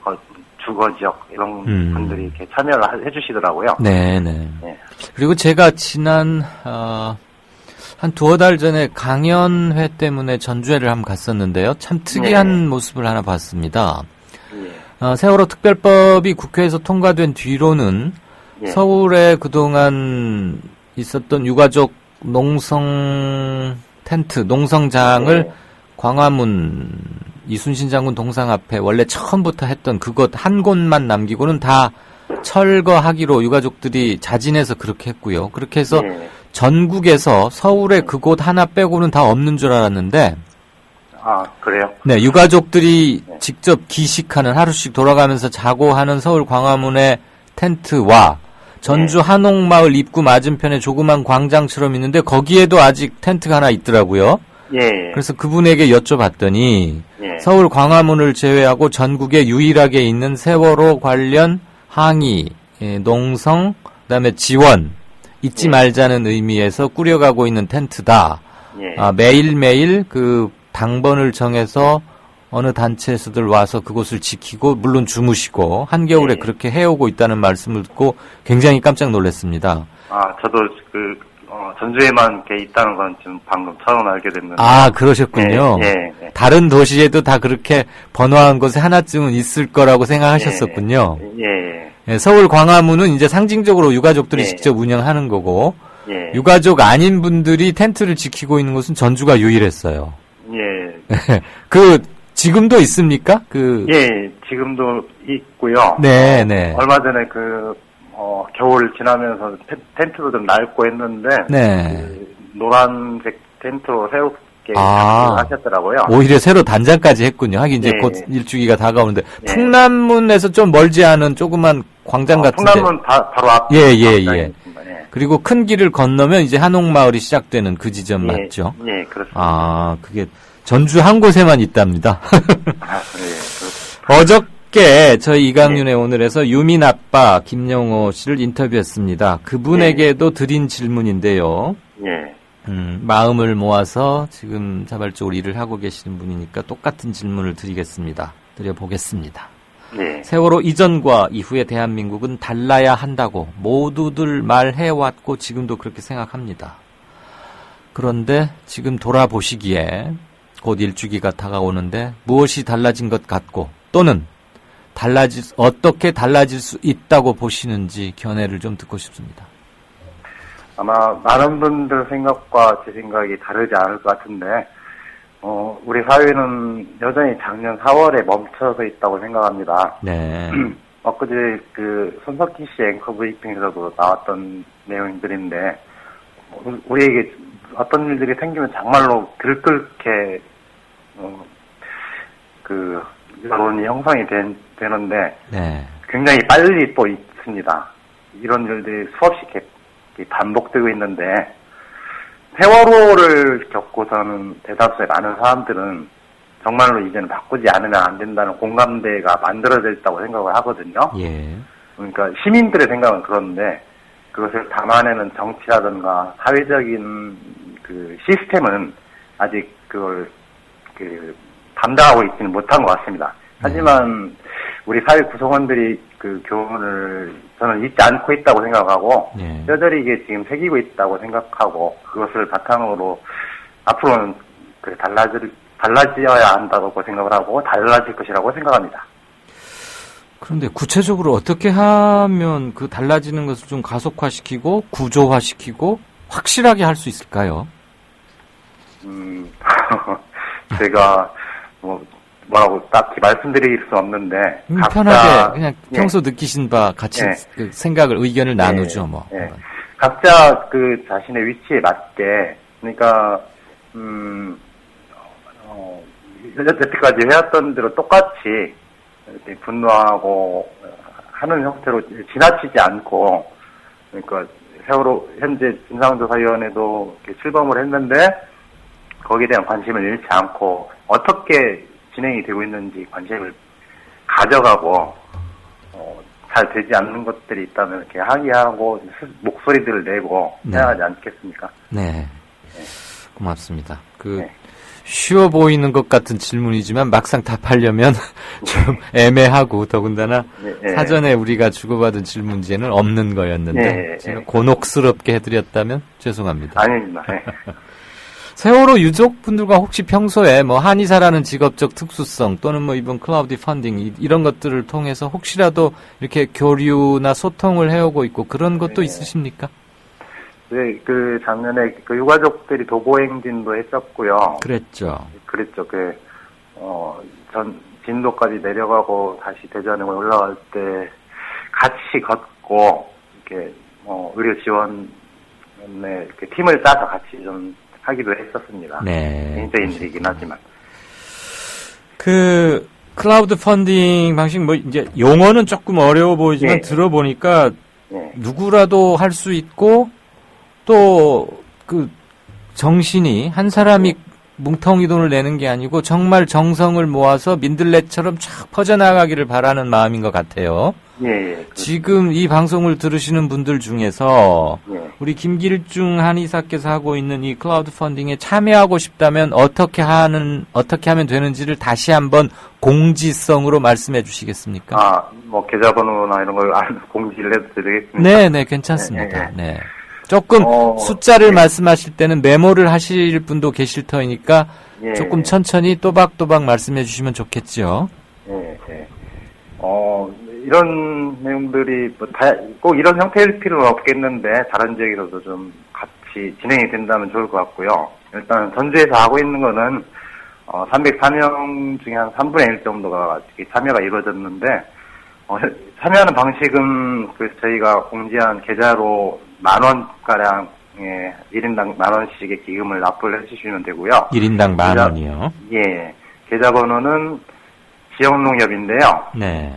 주거 지역 이런 분들이 이렇게 참여를 해주시더라고요. 네네. 네. 그리고 제가 지난 한 두어 달 전에 강연회 때문에 전주회를 한번 갔었는데요. 참 특이한 모습을 하나 봤습니다. 세월호 특별법이 국회에서 통과된 뒤로는 서울에 그동안 있었던 유가족 농성 텐트, 농성장을 광화문 이순신 장군 동상 앞에 원래 처음부터 했던 그곳 한 곳만 남기고는 다 철거하기로 유가족들이 자진해서 그렇게 했고요. 그렇게 해서 전국에서 서울에 그곳 하나 빼고는 다 없는 줄 알았는데 그래요? 네, 유가족들이 직접 기식하는 하루씩 돌아가면서 자고 하는 서울 광화문의 텐트와 전주 한옥마을 입구 맞은편에 조그만 광장처럼 있는데 거기에도 아직 텐트가 하나 있더라고요. 예. 그래서 그분에게 여쭤봤더니 예. 서울 광화문을 제외하고 전국에 유일하게 있는 세월호 관련 항의, 농성, 그다음에 지원 잊지 말자는 의미에서 꾸려가고 있는 텐트다. 매일매일 그 당번을 정해서 어느 단체에서들 와서 그곳을 지키고 물론 주무시고 한겨울에 그렇게 해오고 있다는 말씀을 듣고 굉장히 깜짝 놀랐습니다. 저도 전주에만 이렇게 있다는 건 지금 방금 처음 알게 됐는데. 그러셨군요. 예. 다른 도시에도 다 그렇게 번화한 곳에 하나쯤은 있을 거라고 생각하셨었군요. 예. 서울 광화문은 이제 상징적으로 유가족들이 직접 운영하는 거고 예. 유가족 아닌 분들이 텐트를 지키고 있는 곳은 전주가 유일했어요. 예. 지금도 있습니까? 예, 지금도 있고요. 네, 네. 얼마 전에 겨울 지나면서 텐트도 좀 낡고 했는데, 네. 노란색 텐트로 새롭게 하셨더라고요. 오히려 새로 단장까지 했군요. 하긴 이제 예. 곧 일주기가 다가오는데, 예. 풍남문에서 좀 멀지 않은 조그만 광장 같은데. 풍남문 바로 앞. 예. 그리고 큰 길을 건너면 이제 한옥마을이 시작되는 그 지점 예. 맞죠? 예, 그렇습니다. 그게 전주 한 곳에만 있답니다. 예, 어저께 저희 이강윤의 오늘에서 유민 아빠 김영호 씨를 인터뷰했습니다. 그분에게도 드린 질문인데요. 예. 마음을 모아서 지금 자발적으로 일을 하고 계시는 분이니까 똑같은 질문을 드려보겠습니다. 네. 세월호 이전과 이후의 대한민국은 달라야 한다고 모두들 말해왔고 지금도 그렇게 생각합니다. 그런데 지금 돌아보시기에 곧 일주기가 다가오는데 무엇이 달라진 것 같고 또는 어떻게 달라질 수 있다고 보시는지 견해를 좀 듣고 싶습니다. 아마 많은 분들 생각과 제 생각이 다르지 않을 것 같은데, 우리 사회는 여전히 작년 4월에 멈춰서 있다고 생각합니다. 네. 엊그제 손석희 씨 앵커 브리핑에서도 나왔던 내용들인데, 우리에게 어떤 일들이 생기면 정말로 들끓게, 여론이 형성이 되는데, 네. 굉장히 빨리 또 있습니다. 이런 일들이 수없이 반복되고 있는데, 세월호를 겪고서는 대다수의 많은 사람들은 정말로 이제는 바꾸지 않으면 안 된다는 공감대가 만들어졌다고 생각을 하거든요. 예. 그러니까 시민들의 생각은 그런데 그것을 담아내는 정치라든가 사회적인 시스템은 아직 그걸 담당하고 있지는 못한 것 같습니다. 하지만 우리 사회 구성원들이 그 교훈을 저는 잊지 않고 있다고 생각하고 뼈저리 이게 지금 새기고 있다고 생각하고 그것을 바탕으로 앞으로는 달라져야 한다고 생각을 하고 달라질 것이라고 생각합니다. 그런데 구체적으로 어떻게 하면 그 달라지는 것을 좀 가속화시키고 구조화시키고 확실하게 할 수 있을까요? 제가 뭐라고 딱히 말씀드릴 수 없는데 편하게 그냥 평소 느끼신 바 같이 그 생각을 의견을 나누죠. 각자 자신의 위치에 맞게 그러니까 여태까지 해왔던 대로 똑같이 이렇게 분노하고 하는 형태로 지나치지 않고 그러니까 세월호 현재 진상조사위원회도 출범을 했는데 거기에 대한 관심을 잃지 않고 어떻게 진행이 되고 있는지 관심을 가져가고 잘 되지 않는 것들이 있다면 이렇게 항의하고 목소리들을 내고 해야 하지 않겠습니까? 네. 고맙습니다. 쉬워 보이는 것 같은 질문이지만 막상 답하려면 좀 애매하고 더군다나 사전에 우리가 주고받은 질문지에는 없는 거였는데 제가 곤혹스럽게 해드렸다면 죄송합니다. 아닙니다. 세월호 유족분들과 혹시 평소에 한의사라는 직업적 특수성 또는 이번 클라우디 펀딩 이런 것들을 통해서 혹시라도 이렇게 교류나 소통을 해오고 있고 그런 것도 있으십니까? 네, 작년에 유가족들이 도보행진도 했었고요. 그랬죠. 전 진도까지 내려가고 다시 대전에 올라갈 때 같이 걷고 이렇게 의료 지원에 이렇게 팀을 짜서 같이 좀 하기도 했었습니다. 네. 개인적인 일이긴 하지만. 클라우드 펀딩 방식 이제 용어는 조금 어려워 보이지만 들어보니까 누구라도 할 수 있고 또 정신이 한 사람이 뭉텅이 돈을 내는 게 아니고 정말 정성을 모아서 민들레처럼 쫙 퍼져나가기를 바라는 마음인 것 같아요. 지금 이 방송을 들으시는 분들 중에서 우리 김길중 한의사께서 하고 있는 이 클라우드 펀딩에 참여하고 싶다면 어떻게 하면 되는지를 다시 한번 공지성으로 말씀해 주시겠습니까? 계좌번호나 이런 걸 공지를 해도 되겠습니까? 네, 괜찮습니다. 네. 조금 숫자를 말씀하실 때는 메모를 하실 분도 계실 터이니까 조금 천천히 또박또박 말씀해 주시면 좋겠죠. 이런 내용들이 꼭 이런 형태일 필요는 없겠는데 다른 지역에서도 좀 같이 진행이 된다면 좋을 것 같고요. 일단 전주에서 하고 있는 거는 304명 중에 한 3분의 1 정도가 참여가 이루어졌는데 참여하는 방식은 저희가 공지한 계좌로 10,000원가량의 1인당 10,000원씩의 기금을 납부를 해주시면 되고요. 1인당 10,000원이요? 예. 계좌번호는 지역농협인데요. 네.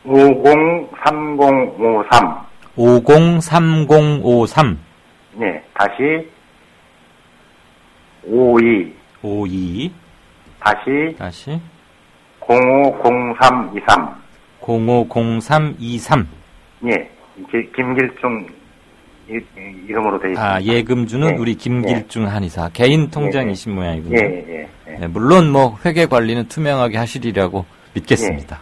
503053. 503053. 네. 다시 52. 다시 050323. 050323. 예. 김길중 이름으로 되어 있습니다. 예금주는 예. 우리 김길중 한의사 개인 통장이신 모양이군요. 예. 네, 물론 회계 관리는 투명하게 하시리라고 믿겠습니다.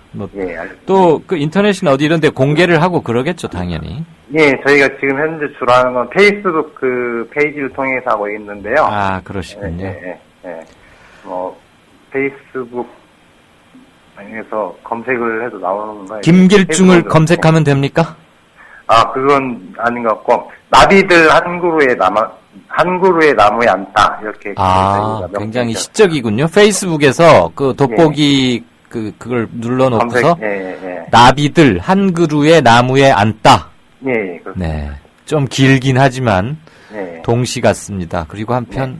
또 그 인터넷이나 어디 이런 데 공개를 하고 그러겠죠, 당연히. 예, 저희가 지금 현재 주로 하는 건 페이스북 그 페이지를 통해서 하고 있는데요. 그러시군요. 페이스북에서 검색을 해도 나오는 건가요? 김길중을 검색하면 됩니까? 그건 아닌 것 같고, 나비들 한 그루의 나무에 앉다, 이렇게. 굉장히 시적이군요. 페이스북에서 그 돋보기 그걸 눌러놓고서 나비들 한 그루의 나무에 앉다. 예, 네. 좀 길긴 하지만 동시 같습니다. 그리고 한편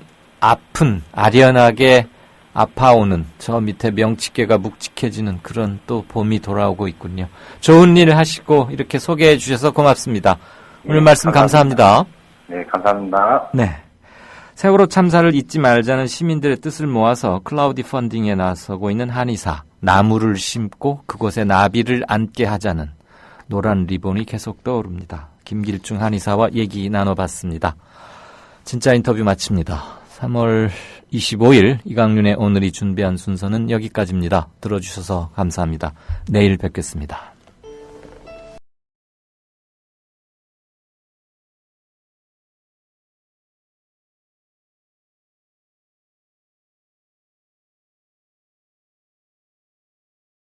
아련하게 아파오는 저 밑에 명치계가 묵직해지는 그런 또 봄이 돌아오고 있군요. 좋은 일 하시고 이렇게 소개해 주셔서 고맙습니다. 오늘 말씀 감사합니다. 네, 감사합니다. 네. 세월호 참사를 잊지 말자는 시민들의 뜻을 모아서 클라우디 펀딩에 나서고 있는 한의사, 나무를 심고 그곳에 나비를 앉게 하자는 노란 리본이 계속 떠오릅니다. 김길중 한의사와 얘기 나눠봤습니다. 진짜 인터뷰 마칩니다. 3월 25일 이강윤의 오늘이 준비한 순서는 여기까지입니다. 들어주셔서 감사합니다. 내일 뵙겠습니다.